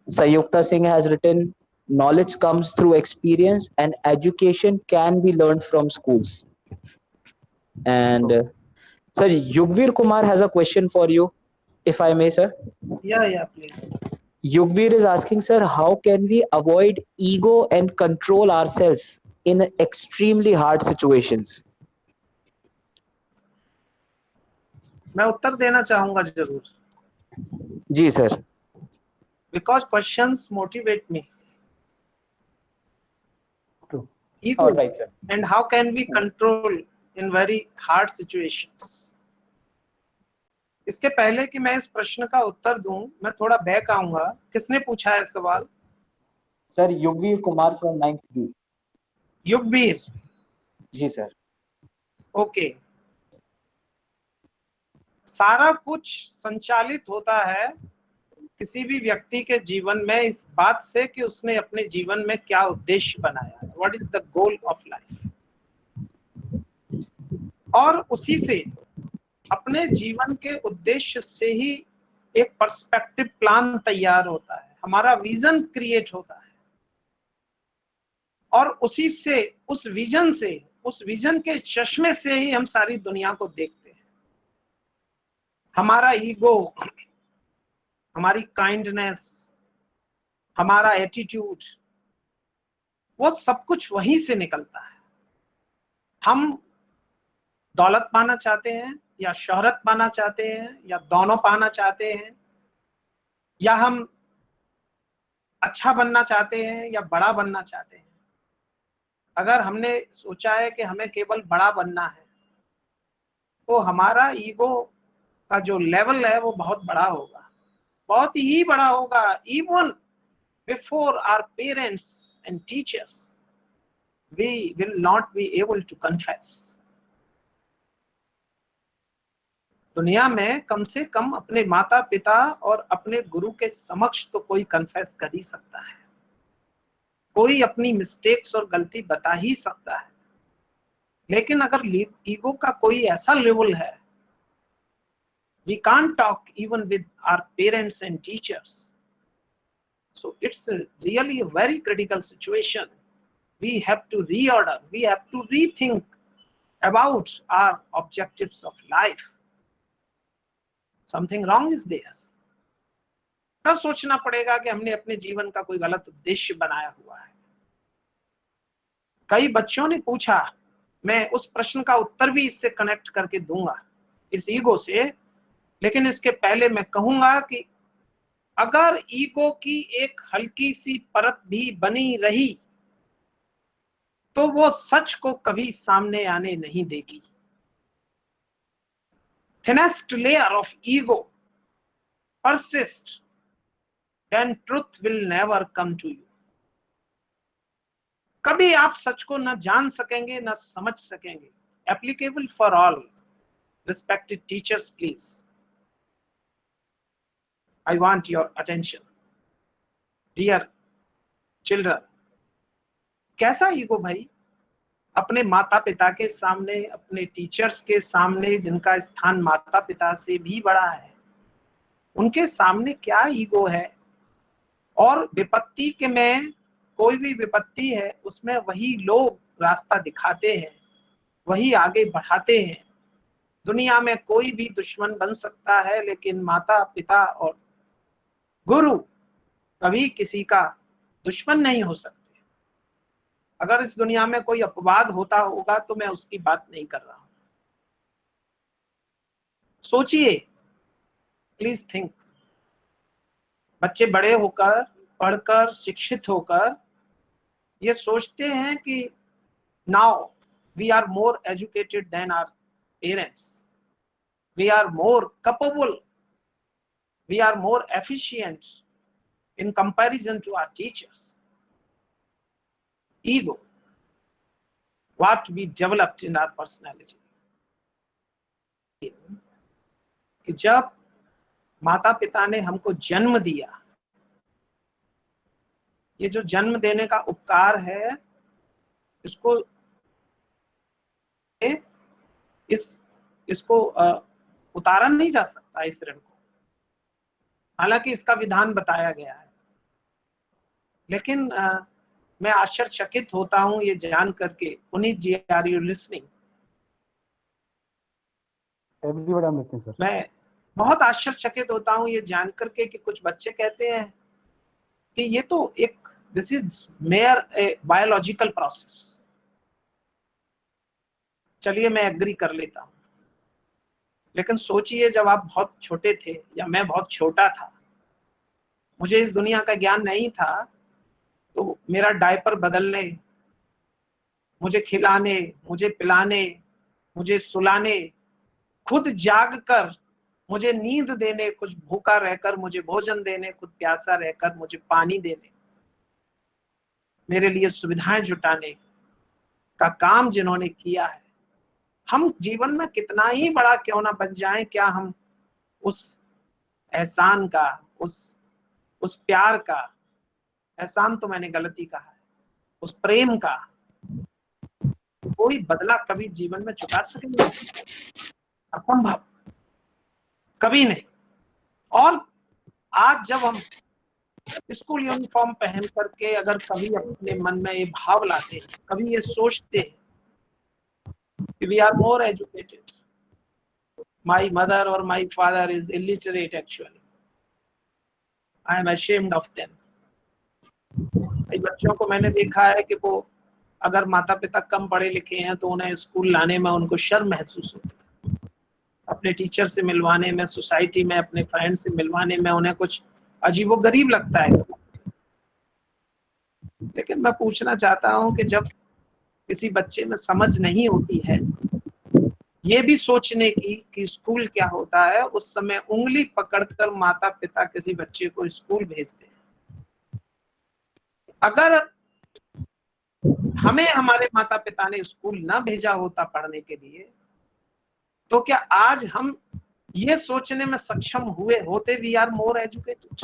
Sayukta Singh has written knowledge comes through experience and education can be learned from schools. And sir, Yugveer Kumar has a question for you, if I may, sir. Yeah, please. Yugveer is asking, sir, how can we avoid ego and control ourselves in extremely hard situations? मैं उत्तर देना चाहूंगा जरूर. जी sir. Because questions motivate me. True. Ego. All right, sir. And how can we control in very hard situations? इसके पहले कि मैं इस प्रश्न का उत्तर दूं, मैं थोड़ा बैक आऊंगा. किसने पूछा है सवाल? Sir, Yugveer Kumar from 9th B. Yugveer. Ji sir. Okay. सारा कुछ संचालित होता है किसी भी व्यक्ति के जीवन में इस बात से कि उसने अपने जीवन में क्या उद्देश्य बनाया है. What is the goal of life. और उसी से अपने जीवन के उद्देश्य से ही एक पर्सपेक्टिव प्लान तैयार होता है, हमारा विजन क्रिएट होता है, और उसी से उस विजन के चश्मे से ही हम सारी दुनिया को देखते हैं. हमारा ईगो, हमारी काइंडनेस, हमारा एटीट्यूड, वो सब कुछ वहीं से निकलता है. हम दौलत पाना चाहते हैं या शोहरत पाना चाहते हैं या दोनों पाना चाहते हैं, या हम अच्छा बनना चाहते हैं या बड़ा बनना चाहते हैं. अगर हमने सोचा है कि हमें केवल बड़ा बनना है तो हमारा ईगो का जो लेवल है वो बहुत बड़ा होगा, बहुत ही बड़ा होगा. Even before our parents and teachers we will not be able to confess. दुनिया में कम से कम अपने माता पिता और अपने गुरु के समक्ष तो कोई कन्फेस कर ही सकता है, कोई अपनी मिस्टेक्स और गलती बता ही सकता है. लेकिन अगर ईगो का कोई ऐसा लेवल है, we can't talk even with our parents and teachers. So it's really a very critical situation. We have to reorder, we have to rethink about our objectives of life. Something wrong is there. ना सोचना पड़ेगा कि हमने अपने जीवन का कोई गलत उद्देश्य बनाया हुआ है. कई बच्चों ने पूछा, मैं उस प्रश्न का उत्तर भी इससे कनेक्ट करके दूंगा, इस ईगो से. लेकिन इसके पहले मैं कहूंगा कि अगर ईगो की एक हल्की सी परत भी बनी रही तो वो सच को कभी सामने आने नहीं देगी. Thinnest layer of ego persist, then truth will never come to you. कभी आप सच को न जान सकेंगे न समझ सकेंगे. Applicable for all. Respected teachers, please, I want your attention. Dear children, कैसा ईगो भाई? अपने माता पिता के सामने, अपने टीचर्स के सामने, जिनका स्थान माता पिता से भी बड़ा है, उनके सामने क्या ईगो है? और विपत्ति के में कोई भी विपत्ति है उसमें वही लोग रास्ता दिखाते हैं, वही आगे बढ़ाते हैं. दुनिया में कोई भी दुश्मन बन सकता है, लेकिन माता पिता और गुरु कभी किसी का दुश्मन नहीं हो सकते. अगर इस दुनिया में कोई अपवाद होता होगा तो मैं उसकी बात नहीं कर रहा हूं. सोचिए, प्लीज थिंक. बच्चे बड़े होकर, पढ़कर, शिक्षित होकर ये सोचते हैं कि now we are more educated than our parents, we are more capable, we are more efficient in comparison to our teachers. ego, what we developed in our personality. कि जब माता पिता ने हमको जन्म दिया, ये जो जन्म देने का उपकार है, इसको उतारा नहीं जा सकता इस ऋण को, हालांकि इसका विधान बताया गया है। लेकिन मैं आश्चर्यचकित होता हूं ये जान करके। Puneet ji, are you listening? Everybody I'm listening, sir. मैं बहुत आश्चर्यचकित होता हूं ये जान करके कि कुछ बच्चे कहते हैं कि ये तो एक this is mayor a biological process. चलिए मैं एग्री कर लेता हूं, लेकिन सोचिए जब आप बहुत छोटे थे या मैं बहुत छोटा था, मुझे इस दुनिया का ज्ञान नहीं था, तो मेरा डायपर बदलने, मुझे खिलाने, मुझे पिलाने, मुझे सुलाने, खुद जाग कर मुझे नींद देने, कुछ भूखा रहकर मुझे भोजन देने, खुद प्यासा रहकर मुझे पानी देने, मेरे लिए सुविधाएं जुटाने का काम जिन्होंने किया है, हम जीवन में कितना ही बड़ा क्यों ना बन जाएं, क्या हम उस एहसान का, उस प्यार का, एहसान तो मैंने गलती कहा है, उस प्रेम का कोई बदला कभी जीवन में चुका सकेंगे? असंभव, कभी नहीं। और आज जब हम स्कूल यूनिफॉर्म पहन करके अगर कभी अपने मन में ये भाव लाते हैं, कभी ये सोचते हैं कि we are more educated, my mother और my father is illiterate, actually I am ashamed of them. कई बच्चों को मैंने देखा है कि वो अगर माता पिता कम पढ़े लिखे हैं तो उन्हें स्कूल लाने में उनको शर्म महसूस होती है, अपने टीचर से मिलवाने में, सोसाइटी में अपने फ्रेंड से मिलवाने में उन्हें कुछ अजीबोगरीब लगता है। लेकिन मैं पूछना चाहता हूं कि जब किसी बच्चे में समझ नहीं होती है ये भी सोचने की कि स्कूल क्या होता है, उस समय उंगली पकड़कर माता पिता किसी बच्चे को स्कूल भेजते हैं। अगर हमें हमारे माता पिता ने स्कूल ना भेजा होता पढ़ने के लिए, तो क्या आज हम ये सोचने में सक्षम हुए होते वी आर मोर एजुकेटेड?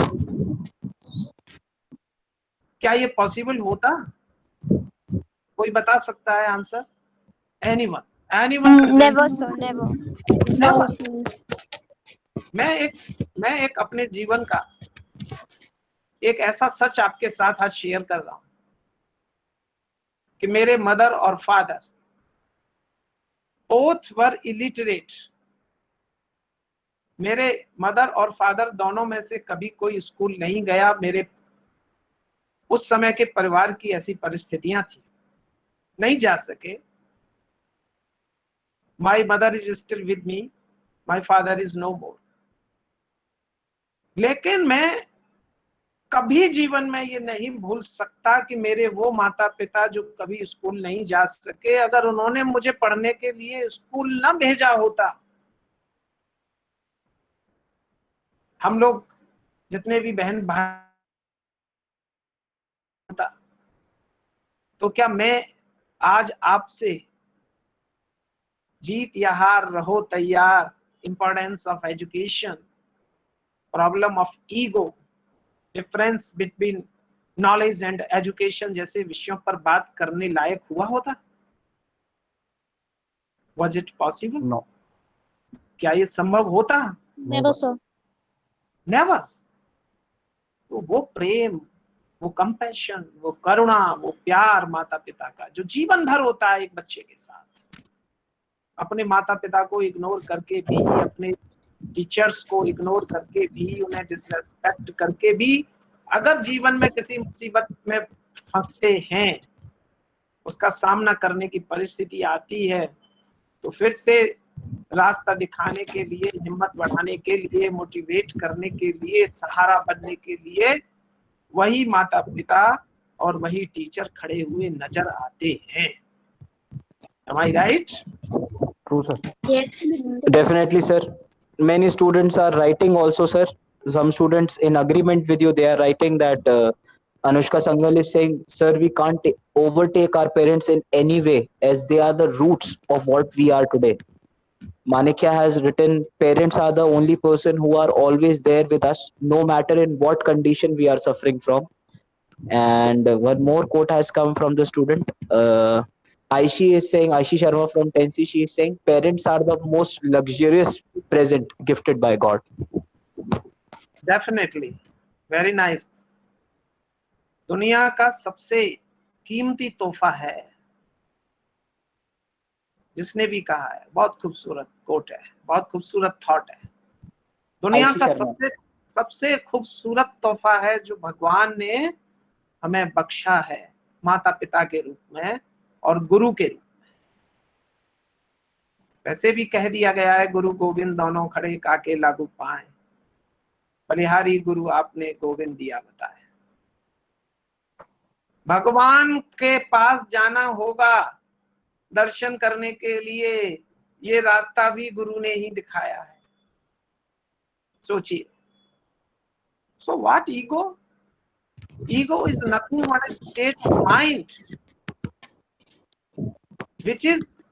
क्या ये पॉसिबल होता? कोई बता सकता है answer? Anyone? Never, sir. Never. मैं एक अपने जीवन का एक ऐसा सच आपके साथ आज शेयर कर रहा हूं कि मेरे मदर और फादर बोथ वर इलिटरेट। मेरे मदर और फादर दोनों में से कभी कोई स्कूल नहीं गया। मेरे उस समय के परिवार की ऐसी परिस्थितियां थी, नहीं जा सके। My mother is still with me, my father is no more. लेकिन मैं कभी जीवन में ये नहीं भूल सकता कि मेरे वो माता पिता जो कभी स्कूल नहीं जा सके, अगर उन्होंने मुझे पढ़ने के लिए स्कूल ना भेजा होता, हम लोग जितने भी बहन भाई होता, तो क्या मैं आज आपसे जीत या हार रहो तैयार, importance of education, problem of ego, difference between knowledge and education जैसे विषयों पर बात करने लायक हुआ होता? Was it possible? No. क्या ये संभव होता? Never, sir. नेवर। तो वो प्रेम, वो कंपैशन, वो करुणा, वो प्यार माता पिता का जो जीवन भर होता है एक बच्चे के साथ, अपने माता पिता को इग्नोर करके भी, अपने टीचर्स को इग्नोर करके भी, उन्हें डिसरेस्पेक्ट करके भी अगर जीवन में किसी मुसीबत में फंसते हैं, उसका सामना करने की परिस्थिति आती है, तो फिर से रास्ता दिखाने के लिए, हिम्मत बढ़ाने के लिए, मोटिवेट करने के लिए, सहारा बनने के लिए वही माता पिता और वही टीचर खड़े हुए नजर आते हैं। Am I right? True, sir. Definitely, sir. Many students are writing also, sir. Some students in agreement with you, they are writing that Anushka Sangal is saying, sir, we can't overtake our parents in any way as they are the roots of what we are today. Manikya has written, parents are the only person who are always there with us, no matter in what condition we are suffering from. And one more quote has come from the student. Aishi is saying, Aishi Sharma from Tensi, she is saying, parents are the most luxurious present gifted by God. Definitely, very nice. दुनिया का सबसे कीमती तोहफा है, जिसने भी कहा है, बहुत खूबसूरत कोट है, बहुत खूबसूरत थॉट है। दुनिया आयशी का शर्मा। सबसे खूबसूरत तोहफा है जो भगवान ने हमें बख्शा है, माता पिता के रूप में और गुरु के रूप में। वैसे भी कह दिया गया है, गुरु गोविंद दोनों खड़े काके लागू पाए, बलिहारी गुरु आपने गोविंद दिया बताए। भगवान के पास जाना होगा दर्शन करने के लिए, ये रास्ता भी गुरु ने ही दिखाया है। सोचिए। So what ego? Ego is nothing but a state of mind which is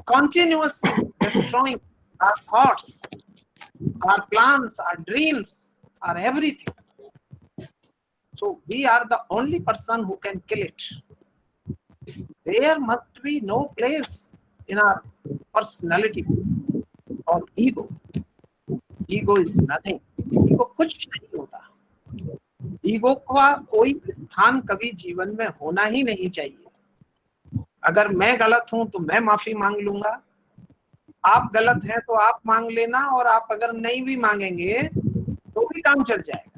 continuously destroying our thoughts, our plans, our dreams, our everything. So we are the only person who can kill it. There must be no place in our personality or ego. Ego is nothing. Ego कुछ नहीं होता। Ego का कोई स्थान कभी जीवन में होना ही नहीं चाहिए। अगर मैं गलत हूं तो मैं माफी मांग लूंगा, आप गलत हैं तो आप मांग लेना, और आप अगर नहीं भी मांगेंगे तो भी काम चल जाएगा।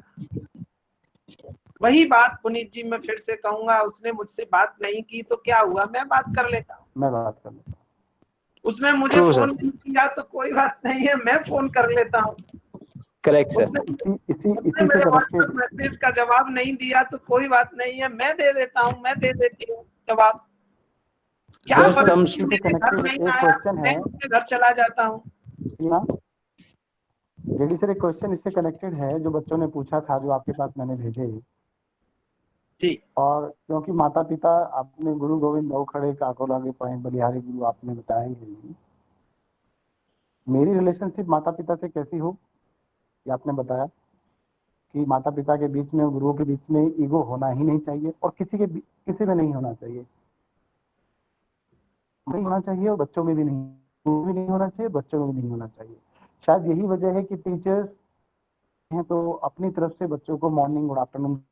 वही बात पुनीत जी मैं फिर से कहूंगा, उसने मुझसे बात नहीं की तो क्या हुआ, मैं बात कर लेता हूँ। मैं बात कर लेता हूँ। उसने मुझे फोन नहीं किया तो कोई बात नहीं है, मैं फोन कर लेता हूँ। Correct sir. उसने मेरे व्हाट्सएप मैसेज का जवाब नहीं दिया तो कोई बात नहीं है, मैं दे देता हूँ, मैं दे देती हूँ जवाब। क्या सर, फर्क, some मेरे घर नहीं आया, मैं उसके घर चला जाता हूँ। जेडी सर, एक क्वेश्चन इससे कनेक्टेड है जो बच्चों ने पूछा था, जो आपके पास मैंने भेजे जी। और क्योंकि माता पिता आपने गुरु गोविंद दो खड़े काको लागे पाए बलिहारी गुरु आपने बताया ही, मेरी रिलेशनशिप माता पिता से कैसी हो ये आपने बताया कि माता पिता के बीच में, गुरुओं के बीच में ईगो होना ही नहीं चाहिए और किसी में नहीं होना चाहिए, नहीं होना चाहिए, और बच्चों में भी नहीं होना चाहिए, बच्चों में भी नहीं होना चाहिए। शायद यही वजह है कि टीचर्स हैं तो अपनी तरफ से बच्चों को मॉर्निंग और आफ्टरनून,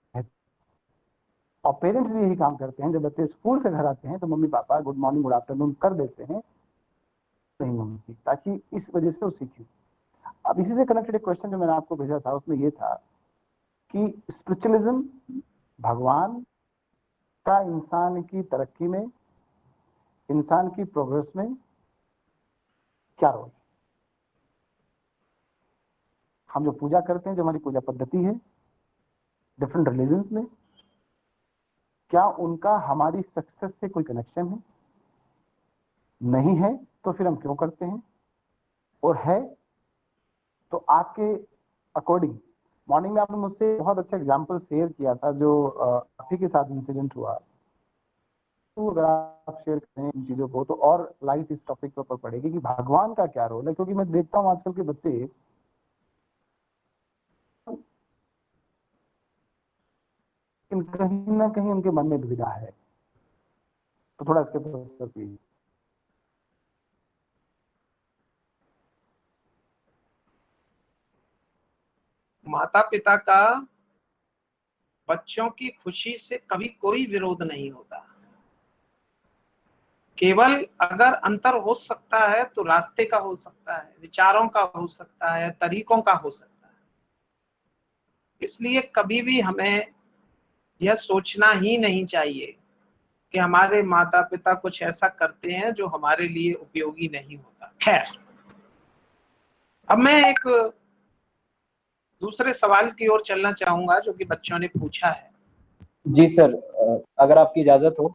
और पेरेंट्स भी यही काम करते हैं, जब बच्चे स्कूल से घर आते हैं तो mummy papa good morning good afternoon कर देते हैं, नहीं होती, ताकि इस वजह से वो सीखे। अब इसी से कनेक्टेड एक क्वेश्चन जो मैंने आपको भेजा था, उसमें ये था कि स्पिरिचुअलिज्म, भगवान का इंसान की तरक्की में, इंसान की प्रोग्रेस में क्या रोल? हम जो पूजा करते हैं, जो हमारी पूजा पद्धति है डिफरेंट रिलीजन्स में, क्या उनका हमारी सक्सेस से कोई कनेक्शन है? नहीं है तो फिर हम क्यों करते हैं? और है तो आपके अकॉर्डिंग, मॉर्निंग में आपने मुझसे बहुत अच्छा एग्जांपल शेयर किया था जो आप ही के साथ इंसिडेंट हुआ, तो अगर आप शेयर करें इन चीजों को तो और लाइट इस टॉपिक के ऊपर पड़ेगी कि भगवान का क्या रोल है। क्योंकि मैं देखता हूँ आजकल के बच्चे कहीं ना कहीं उनके मन में दुविधा है, तो थोड़ा इसके ऊपर प्लीज। माता पिता का बच्चों की खुशी से कभी कोई विरोध नहीं होता, केवल अगर अंतर हो सकता है तो रास्ते का हो सकता है, विचारों का हो सकता है, तरीकों का हो सकता है। इसलिए कभी भी हमें यह सोचना ही नहीं चाहिए कि हमारे माता पिता कुछ ऐसा करते हैं जो हमारे लिए उपयोगी नहीं होता। खैर, अब मैं एक दूसरे सवाल की ओर चलना चाहूंगा जो कि बच्चों ने पूछा है। जी सर, अगर आपकी इजाजत हो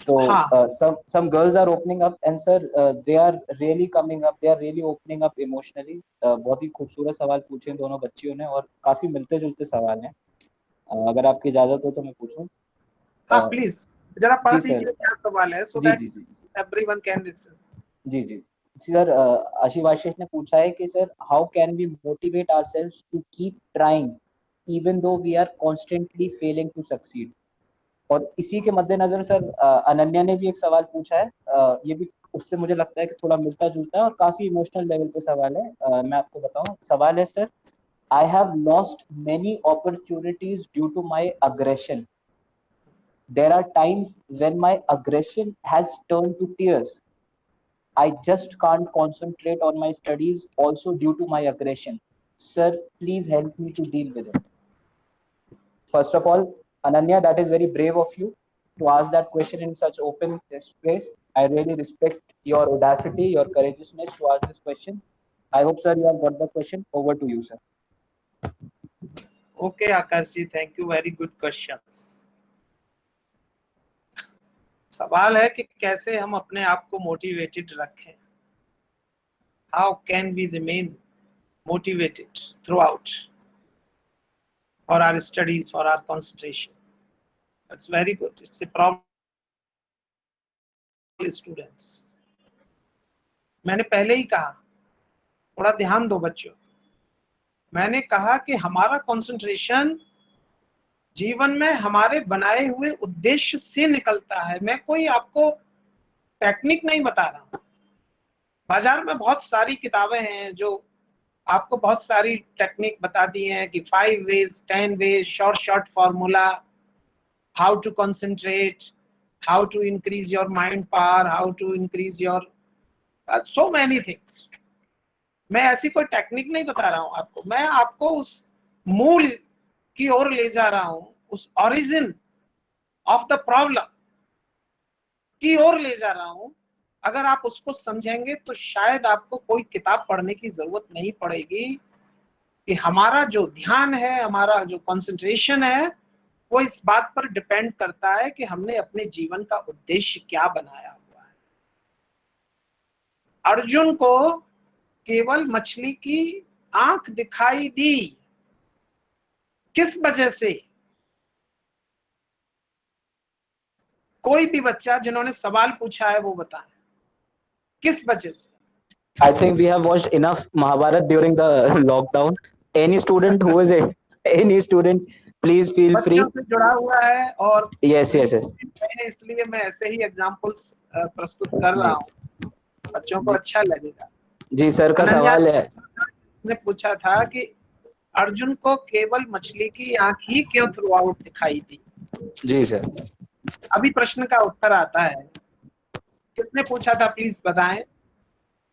तो हाँ। some girls are opening up and sir they are really coming up, they are really opening up emotionally। बहुत ही खूबसूरत सवाल पूछे दोनों बच्चियों ने और काफी मिलते जुलते सवाल हैं। अगर आपकी इजाजत हो तो मैं पूछूं? हाँ अ, प्लीज, जरा पढ़ जी सर। दीजिए क्या सवाल है, सो जी दैट जी जी जी एवरीवन कैन लिसन। जी जी सर, आशीष ने पूछा है कि sir how can we motivate ourselves to keep trying even though we are constantly failing to succeed. और इसी के मद्देनजर सर अनन्या ने भी एक सवाल पूछा है, ये भी उससे मुझे लगता है कि थोड़ा मिलता जुलता है और काफी इमोशनल लेवल पे सवाल है। मैं आपको बताऊं, सवाल है sir, I have lost many opportunities due to my aggression. There are times when my aggression has turn to tears. I just can't concentrate on my studies also due to my aggression. Sir, please help me to deal with it. First of all, Ananya, that is very brave of you to ask that question in such open space. I really respect your audacity, your courageousness to ask this question. I hope, sir, you have got the question. Over to you, sir. Okay Akash ji, thank you, very good questions. सवाल है कि कैसे हम अपने आप को motivated रखें। How can we remain motivated throughout for our studies, for our concentration. It's very good, it's a problem students. मैंने पहले ही कहा, थोड़ा ध्यान दो बच्चों। मैंने कहा कि हमारा कंसंट्रेशन जीवन में हमारे बनाए हुए उद्देश्य से निकलता है। मैं कोई आपको टेक्निक नहीं बता रहा हूं। बाजार में बहुत सारी किताबें हैं जो आपको बहुत सारी टेक्निक बता दी हैं कि 5 ways, 10 ways, short short formula, how to concentrate, how to increase your mind power, how to increase your so many things. मैं ऐसी कोई टेक्निक नहीं बता रहा हूं आपको, मैं आपको उस मूल की ओर ले जा रहा हूं, उस ओरिजिन ऑफ द प्रॉब्लम की ओर ले जा रहा हूं। अगर आप उसको समझेंगे तो शायद आपको कोई किताब पढ़ने की जरूरत नहीं पड़ेगी। कि हमारा जो ध्यान है, हमारा जो कंसंट्रेशन है, वो इस बात पर डिपेंड करता है कि हमने अपने जीवन का उद्देश्य क्या बनाया हुआ है। अर्जुन को केवल मछली की आंख दिखाई दी, किस वजह से? कोई भी बच्चा जिन्होंने सवाल पूछा है वो बताए, किस वजह से? I think we have watched enough Mahabharat during the lockdown. Any student who is a, any student, please feel बच्चों free. से जुड़ा हुआ है और Yes, yes, yes. इसलिए मैं ऐसे ही एग्जांपल्स प्रस्तुत कर रहा जी हूँ, बच्चों को जी अच्छा लगेगा। जी सर का अनन्या सवाल है। ने पूछा था कि अर्जुन को केवल मछली की आंख ही क्यों थ्रू आउट दिखाई दी। जी सर। अभी प्रश्न का उत्तर आता है। किसने पूछा था प्लीज बताएं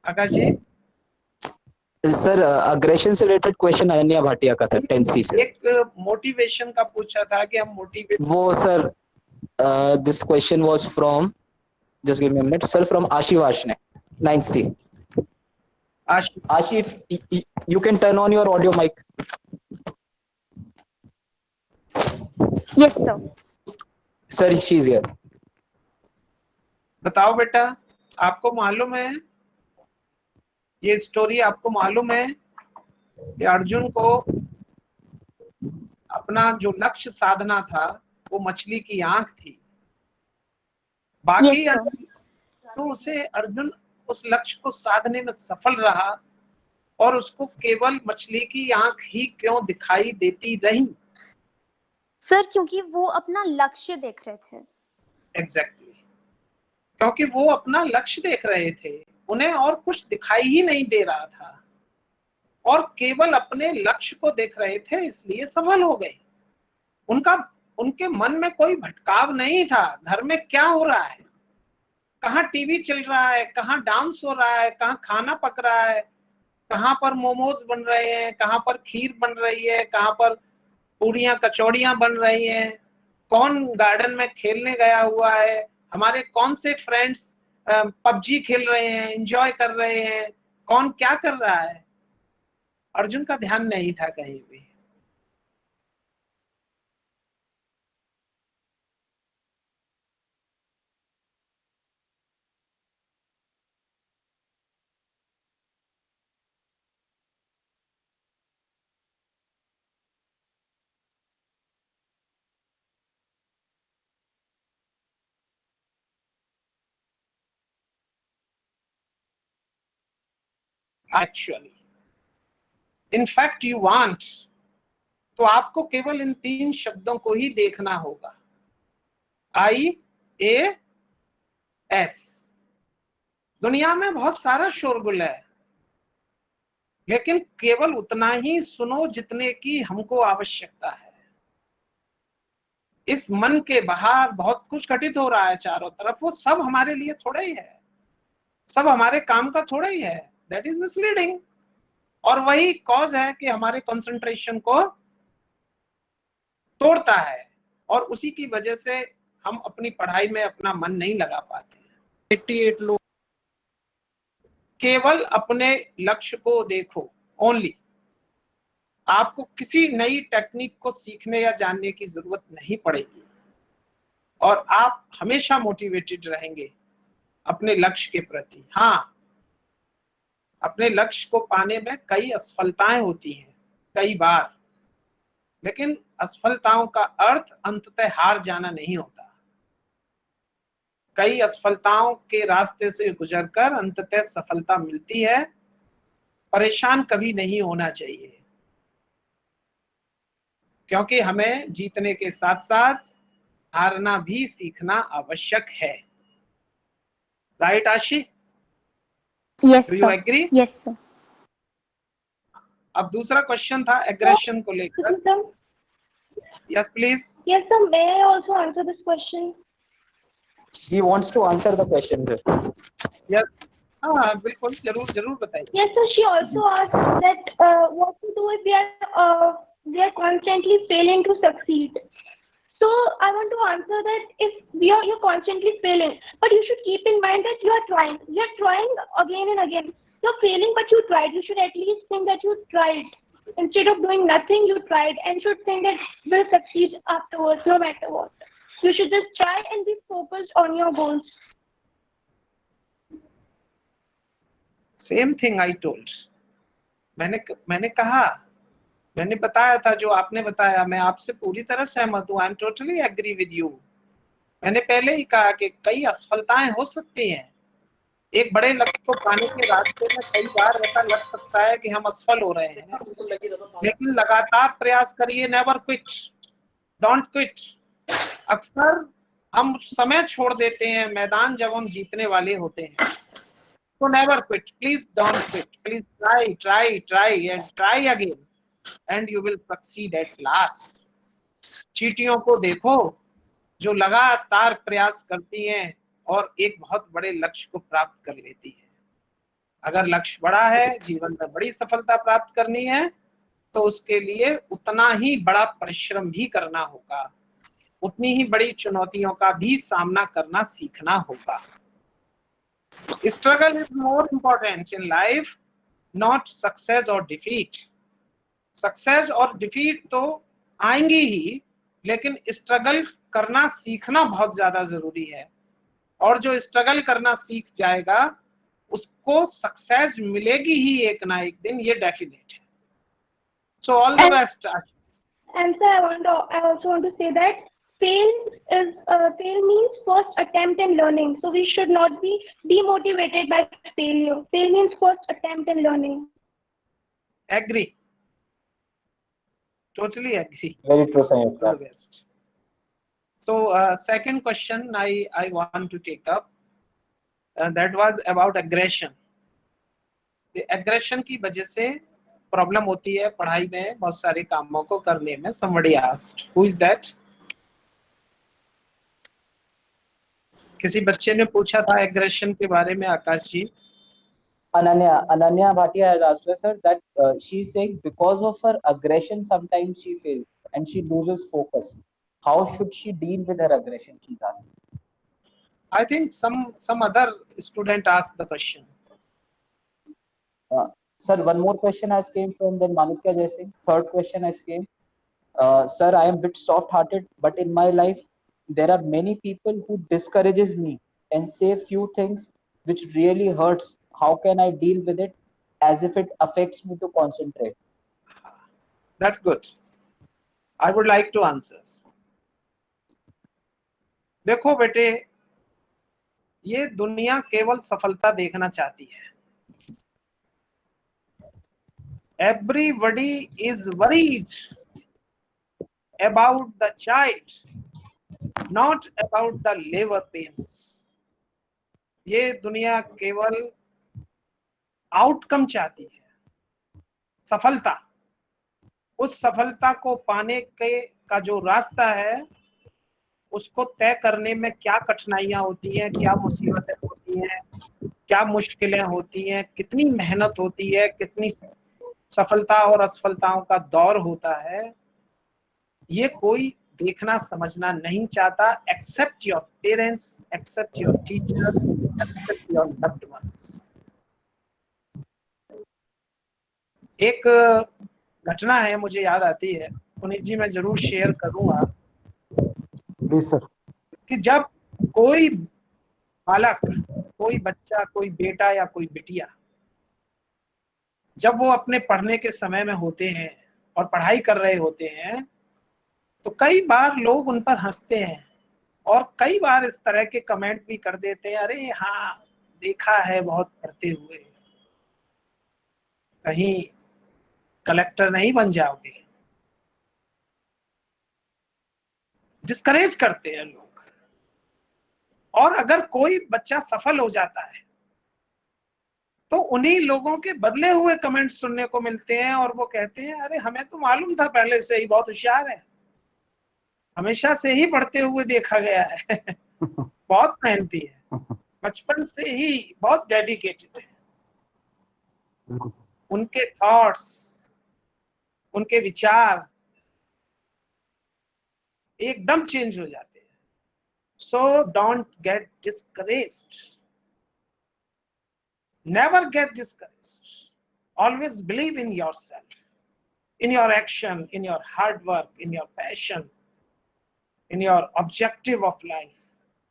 आकाश जी। सर अग्रेशन से रिलेटेड क्वेश्चन अनन्या भाटिया का था 10C से। एक मोटिवेशन का पूछा था कि हम मोटिवेट। वो sir this question was from, just give me a minute sir, from Ashish ने 9C। Ashish, you can turn on your audio mic. Yes, sir. Sir, she's here. बताओ बेटा, आपको मालूम है ये स्टोरी? आपको मालूम है कि अर्जुन को अपना जो लक्ष्य साधना था वो मछली की आंख थी। बाकी Yes, sir. तो उसे अर्जुन उस लक्ष्य को साधने में सफल रहा और उसको केवल मछली की आंख ही क्यों दिखाई देती रही? सर क्योंकि वो अपना लक्ष्य देख रहे थे। एग्जैक्टली, क्योंकि वो अपना लक्ष्य देख रहे थे, उन्हें और कुछ दिखाई ही नहीं दे रहा था और केवल अपने लक्ष्य को देख रहे थे, इसलिए सफल हो गए। उनका उनके मन में कोई भटकाव नहीं था। घर में क्या हो रहा है, कहाँ टीवी चल रहा है, कहाँ डांस हो रहा है, कहाँ खाना पक रहा है, कहाँ पर मोमोज बन रहे हैं, कहाँ पर खीर बन रही है, कहाँ पर पूड़ियाँ कचौड़ियाँ बन रही हैं, कौन गार्डन में खेलने गया हुआ है, हमारे कौन से फ्रेंड्स पबजी खेल रहे हैं, एंजॉय कर रहे हैं, कौन क्या कर रहा है। अर्जुन का ध्यान नहीं था कहीं भी। actually. In fact you want, तो आपको केवल इन 3 शब्दों को ही देखना होगा, IAS। दुनिया में बहुत सारा शोरगुल है, लेकिन केवल उतना ही सुनो जितने की हमको आवश्यकता है। इस मन के बाहर बहुत कुछ घटित हो रहा है चारों तरफ, वो सब हमारे लिए थोड़ा ही है, सब हमारे काम का थोड़ा ही है। दैट इज मिसलीडिंग, और वही कॉज है कि हमारे कंसंट्रेशन को तोड़ता है, और उसी की वजह से हम अपनी पढ़ाई में अपना मन नहीं लगा पाते। 88 लोग। केवल अपने लक्ष्य को देखो, ओनली। आपको किसी नई टेक्निक को सीखने या जानने की जरूरत नहीं पड़ेगी, और आप हमेशा मोटिवेटेड रहेंगे अपने लक्ष्य के प्रति। हाँ, अपने लक्ष्य को पाने में कई असफलताएं होती हैं कई बार, लेकिन असफलताओं का अर्थ अंततः हार जाना नहीं होता। कई असफलताओं के रास्ते से गुजरकर अंततः सफलता मिलती है। परेशान कभी नहीं होना चाहिए, क्योंकि हमें जीतने के साथ साथ हारना भी सीखना आवश्यक है। Right Aashi? Yes, do you sir. Agree? Yes, sir. अब दूसरा क्वेश्चन था एग्रेशन को लेकर। Yes please. Yes, sir. May I also answer this question? He wants to answer the question, sir. Yes, हाँ बिल्कुल, जरूर जरूर बताइए। Yes, sir. She also asked that what to do if they are constantly failing to succeed. So I want to answer that if you're constantly failing, but you should keep in mind that you're trying again and again. You're failing, but you tried. You should at least think that you tried. Instead of doing nothing, you tried, and should think that we'll succeed afterwards, no matter what. You should just try and be focused on your goals. Same thing I told. मैंने कहा, मैंने बताया था जो आपने बताया, मैं आपसे पूरी तरह सहमत हूँ। I am totally agree with you. मैंने पहले ही कहा कि कई असफलताएं हो सकती हैं। एक बड़े लक्ष्य को पाने के रास्ते में कई बार ऐसा लग सकता है कि हम असफल हो रहे हैं, लेकिन लगातार प्रयास करिए। Never quit, don't quit. अक्सर हम समय छोड़ देते हैं मैदान जब हम जीतने वाले होते हैं। तो never quit, please don't quit, please try try try and try again, and you will succeed at last. चींटियों को देखो जो लगातार प्रयास करती हैं और एक बहुत बड़े लक्ष्य को प्राप्त कर लेती है। अगर लक्ष्य बड़ा है, जीवन में बड़ी सफलता प्राप्त करनी है, तो उसके लिए उतना ही बड़ा परिश्रम भी करना होगा, उतनी ही बड़ी चुनौतियों का भी सामना करना सीखना होगा। Struggle is more important in life, not success और डिफीट। सक्सेस और डिफीट तो आएंगी ही, लेकिन स्ट्रगल करना सीखना बहुत ज्यादा जरूरी है। और जो स्ट्रगल करना सीख जाएगा उसको सक्सेस मिलेगी ही एक ना एक दिन, ये डेफिनेट है। So all the best. And sir, I also want to say that fail means first attempt in learning. So we should not be demotivated by failure. Fail means first attempt in learning. Agree. Totally agree. Very true, Sayukt. All the best. So second question I want to take up, that was about aggression. Aggression की वजह से problem होती है पढ़ाई में, बहुत सारे कामों को करने में। Somebody asked, who is that? किसी बच्चे ने पूछा था एग्रेशन के बारे में, आकाश जी। Ananya Bhatia has asked her, sir, that she's saying because of her aggression sometimes she fails and she loses focus. How should she deal with her aggression? She's asking. I think some other student asked the question. Sir, one more question has came from then Manukya Jaising. Third question has came. Sir, I am a bit soft-hearted, but in my life there are many people who discourages me and say few things which really hurts. How can I deal with it as if it affects me to concentrate? That's good. I would like to answer. देखो बेटे, ये दुनिया केवल सफलता देखना चाहती है। Everybody is worried about the child, not about the labor pains. ये दुनिया केवल आउटकम चाहती है, सफलता। उस सफलता को पाने के का जो रास्ता है, उसको तय करने में क्या कठिनाइयां होती हैं, क्या मुसीबतें होती हैं, क्या मुश्किलें होती हैं, कितनी मेहनत होती है, कितनी सफलता और असफलताओं का दौर होता है, ये कोई देखना समझना नहीं चाहता, accept your parents, accept your teachers, accept your loved ones. एक घटना है, मुझे याद आती है, पुनीत जी, मैं जरूर शेयर करूंगा प्लीज सर। कि जब कोई बालक, कोई बच्चा, कोई बेटा या कोई बिटिया, जब वो अपने पढ़ने के समय में होते हैं और पढ़ाई कर रहे होते हैं, तो कई बार लोग उन पर हंसते हैं और कई बार इस तरह के कमेंट भी कर देते हैं, अरे हाँ देखा है बहुत पढ़ते हुए, कहीं कलेक्टर नहीं बन जाओगे। डिस्करेज करते हैं लोग। और अगर कोई बच्चा सफल हो जाता है तो उन्हीं लोगों के बदले हुए कमेंट सुनने को मिलते हैं और वो कहते हैं, अरे हमें तो मालूम था पहले से ही, बहुत होशियार है, हमेशा से ही पढ़ते हुए देखा गया है। बहुत मेहनती है, बचपन से ही बहुत डेडिकेटेड है। उनके थॉट्स, उनके विचार एकदम चेंज हो जाते हैं। So don't get discouraged, never get discouraged, always believe in yourself, in your action, in your hard work, in your passion, in your objective of life,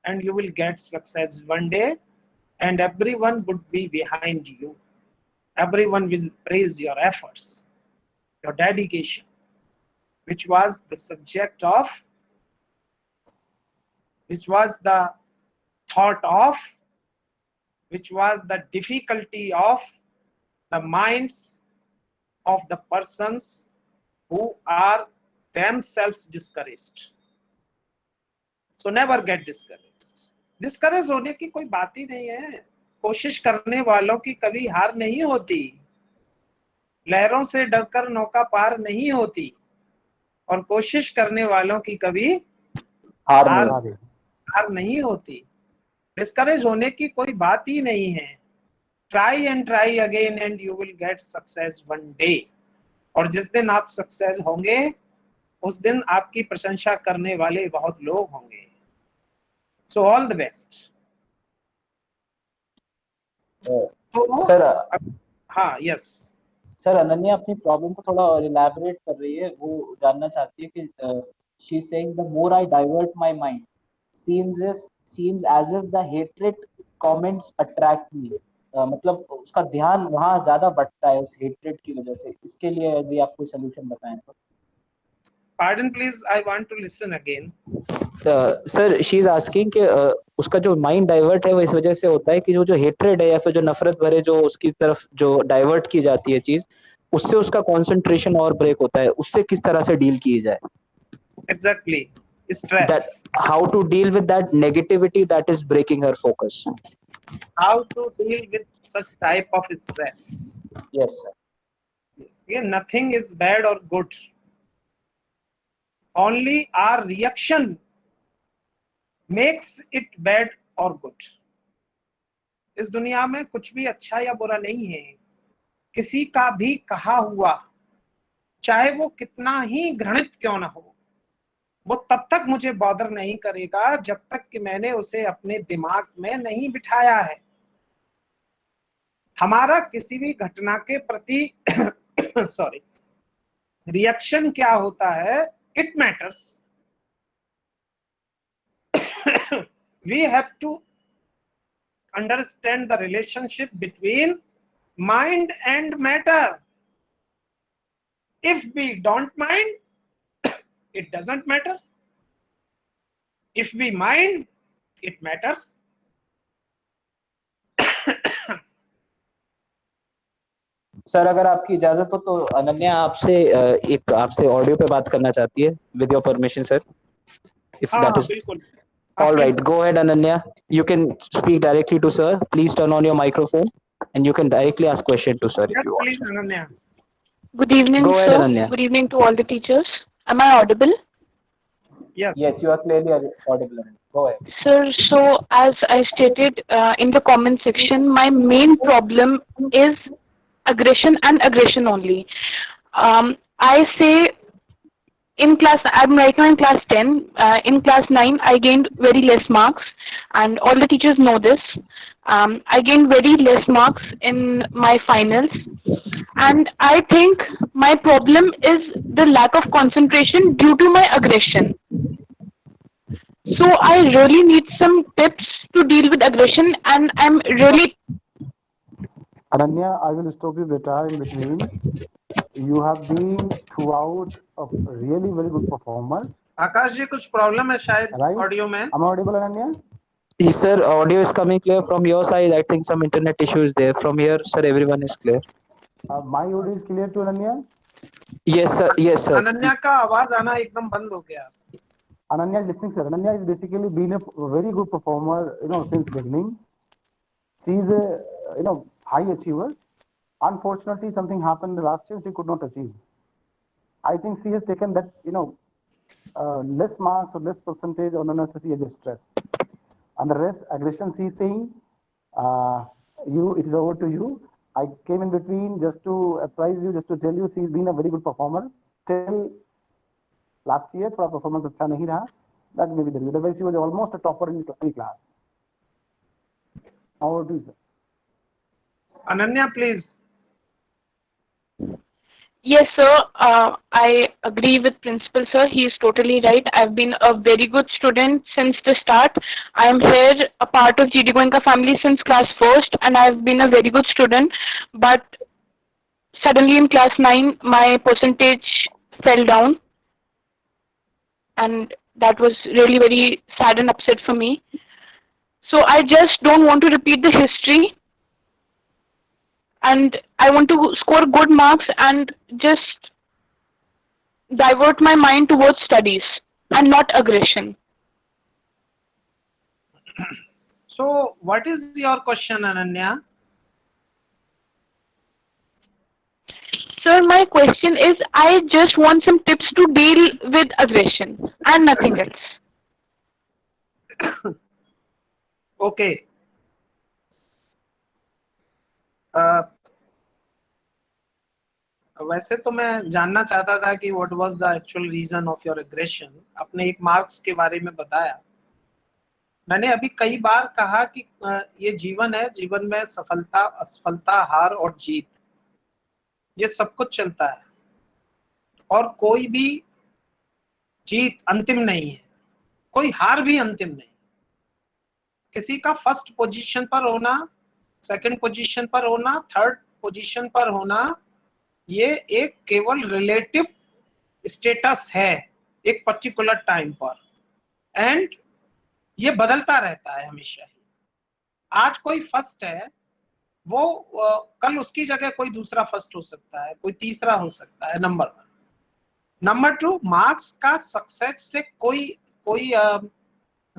and you will get success one day, and everyone would be behind you. Everyone will praise your efforts, your dedication, which was the subject of, which was the thought of, which was the difficulty of the minds of the persons who are themselves discouraged. So never get discouraged. Discouraged होने की कोई बात ही नहीं है। कोशिश करने वालों की कभी हार नहीं होती, लहरों से डरकर नौका पार नहीं होती, और कोशिश करने वालों की कभी हार नहीं होती। डिस्करेज होने की कोई बात ही नहीं है। Try and try again and you will get success one day. और जिस दिन आप सक्सेस होंगे, उस दिन आपकी प्रशंसा करने वाले बहुत लोग होंगे। So all the best. तो सर हाँ, यस सर, अनन्या अपनी प्रॉब्लम को थोड़ा इलैबोरेट कर रही है। वो जानना चाहती है कि she is saying the more I divert my mind seems as if the hatred comments attract me. मतलब उसका ध्यान वहाँ ज्यादा बढ़ता है उस हेट्रेड की वजह से। इसके लिए यदि आप कोई सोल्यूशन बताएं तो। Pardon please, I want to listen again. Sir, she is asking कि उसका जो माइंड डाइवर्ट है वो इस वजह से होता है कि जो हेट्रेड है या फिर जो नफरत भरे जो उसकी तरफ जो डाइवर्ट की जाती है चीज, उससे उसका कंसंट्रेशन और ब्रेक होता है। उससे किस तरह से डील की जाए? Exactly. Stress. That how to deal with that negativity that is breaking her focus. How to deal with such type of stress? Yes, sir. Yeah, nothing is bad or good. Only our reaction makes it bad or good. इस दुनिया में कुछ भी अच्छा या बुरा नहीं है। किसी का भी कहा हुआ, चाहे वो कितना ही घृणित क्यों ना हो, वो तब तक मुझे बॉदर नहीं करेगा जब तक कि मैंने उसे अपने दिमाग में नहीं बिठाया है। हमारा किसी भी घटना के प्रति सॉरी रिएक्शन क्या होता है, it matters. We have to understand the relationship between mind and matter. If we don't mind, it doesn't matter. If we mind, it matters. Sir अगर आपकी इजाजत हो तो अनन्या आपसे ऑडियो पे बात करना चाहती है, with your permission sir, if हाँ दैट हाँ इज बिल्कुल। all आपकी right. Go ahead, Ananya. You can speak directly to sir. Please turn on your microphone and you can directly ask question to sir if yes you want. Please Ananya. Good evening, Go ahead, sir. Ananya. Good evening to all the teachers. Am I audible? Yes Yes, you are clearly audible. Ananya. Go ahead. Sir, so as I stated in the comment section, my main problem is aggression and aggression only. I say in class, I'm right now in class 10. In class 9, I gained very less marks, and all the teachers know this. I gained very less marks in my finals, and I think my problem is the lack of concentration due to my aggression. So I really need some tips to deal with aggression, and I'm really Ananya, I will stop you beta in between. You have been throughout a really very good performer, आकाश जी कुछ problem है शायद right? Audio में। Am I audible, Ananya? Yes, sir, audio is coming clear from your side. I think some internet issue is there. From here, sir, everyone is clear. My audio is clear to Ananya? Yes, sir. Yes, sir. Ananya का आवाज आना एकदम बंद हो गया। Ananya is listening, sir. Ananya is basically been a very good performer, since beginning. She is a, high achiever. Unfortunately, something happened last year, she could not achieve. I think she has taken that, less marks or less percentage on unnecessary as a stress. And the rest, aggression, she is saying, it is over to you. I came in between just to apprise you, just to tell you, she's been a very good performer. Till last year, her performance अच्छा नहीं रहा. That may be the reason. Otherwise, she was almost a topper in the class. Over to you, sir. Ananya please. yes, sir. I agree with principal, sir. He is totally right. I've been a very good student since the start. I'm here a part of GD Goenka family since class first, and I've been a very good student. But suddenly in class 9, my percentage fell down, and that was really very sad and upset for me. So I just don't want to repeat the history, and I want to score good marks and just divert my mind towards studies and not aggression. So what is your question, Ananya? Sir, my question is, I just want some tips to deal with aggression and nothing else. Okay. वैसे तो मैं जानना चाहता था कि what was the actual reason of your aggression. आपने एक marks के बारे में बताया। मैंने अभी कई बार कहा कि ये जीवन है, जीवन में सफलता, असफलता, हार और जीत, ये सब कुछ चलता है और कोई भी जीत अंतिम नहीं है, कोई हार भी अंतिम नहीं। किसी का फर्स्ट पोजीशन पर होना, सेकंड पोजीशन पर होना, थर्ड पोजीशन पर होना, ये एक केवल रिलेटिव स्टेटस है एक पर्टिकुलर टाइम पर, एंड ये बदलता रहता है हमेशा ही। आज कोई फर्स्ट है, वो कल उसकी जगह कोई दूसरा फर्स्ट हो सकता है, कोई तीसरा हो सकता है। नंबर 1। नंबर 2, मार्क्स का सक्सेस से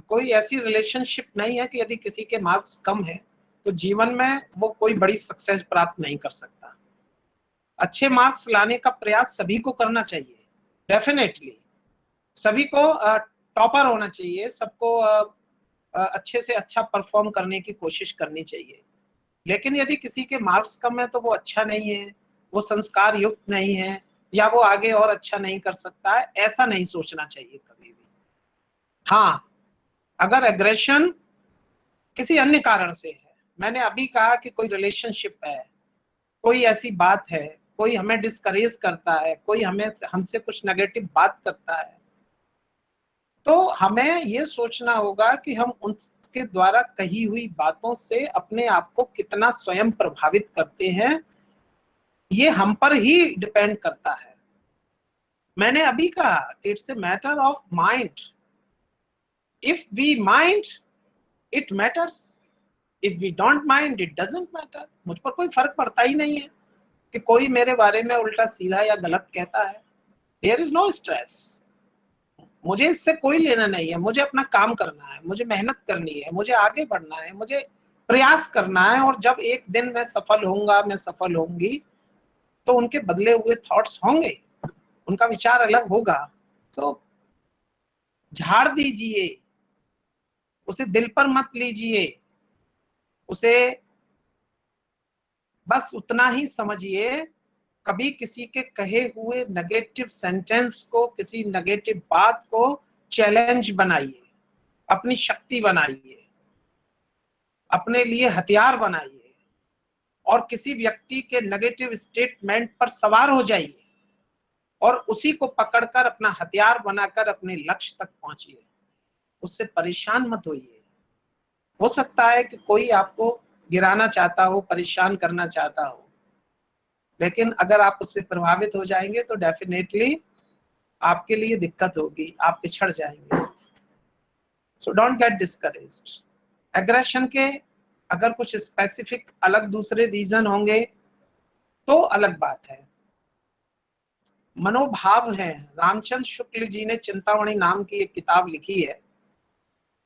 कोई ऐसी रिलेशनशिप नहीं है कि यदि किसी के मार्क्स कम है तो जीवन में वो कोई बड़ी सक्सेस प्राप्त नहीं कर सकता। अच्छे मार्क्स लाने का प्रयास सभी को करना चाहिए, डेफिनेटली सभी को टॉपर होना चाहिए, सबको अच्छे से अच्छा परफॉर्म करने की कोशिश करनी चाहिए। लेकिन यदि किसी के मार्क्स कम है तो वो अच्छा नहीं है, वो संस्कार युक्त नहीं है, या वो आगे और अच्छा नहीं कर सकता है, ऐसा नहीं सोचना चाहिए कभी भी। हाँ, अगर एग्रेशन किसी अन्य कारण से है, मैंने अभी कहा कि कोई रिलेशनशिप है, कोई ऐसी बात है, कोई हमें डिस्करेज करता है, कोई हमसे कुछ नेगेटिव बात करता है, तो हमें ये सोचना होगा कि हम उनके द्वारा कही हुई बातों से अपने आप को कितना स्वयं प्रभावित करते हैं, ये हम पर ही डिपेंड करता है। मैंने अभी कहा it's a matter of mind. If we mind it matters, if we don't mind it doesn't matter. मुझ पर कोई फर्क पड़ता ही नहीं है कि कोई मेरे बारे में उल्टा सीधा या गलत कहता है, देयर इज नो स्ट्रेस। मुझे इससे कोई लेना नहीं है, मुझे अपना काम करना है, मुझे मेहनत करनी है, मुझे आगे बढ़ना है, मुझे प्रयास करना है, और जब एक दिन मैं सफल होऊंगा, मैं सफल होंगी, तो उनके बदले हुए थॉट्स होंगे, उनका विचार अलग होगा। सो झाड़ दीजिए, उसे दिल पर मत लीजिए, उसे बस उतना ही समझिए। कभी किसी के कहे हुए नेगेटिव सेंटेंस को, किसी नेगेटिव बात को चैलेंज बनाइए, अपनी शक्ति बनाइए, अपने लिए हथियार बनाइए, और किसी व्यक्ति के नेगेटिव स्टेटमेंट पर सवार हो जाइए और उसी को पकड़कर अपना हथियार बनाकर अपने लक्ष्य तक पहुंचिए। उससे परेशान मत होइए। हो सकता है कि कोई आपको गिराना चाहता हो, परेशान करना चाहता हो, लेकिन अगर आप उससे प्रभावित हो जाएंगे तो डेफिनेटली आपके लिए दिक्कत होगी, आप पिछड़ जाएंगे। So don't get discouraged. Aggression के अगर कुछ स्पेसिफिक अलग दूसरे रीजन होंगे तो अलग बात है। मनोभाव है। रामचंद्र शुक्ल जी ने चिंतामणि नाम की एक किताब लिखी है,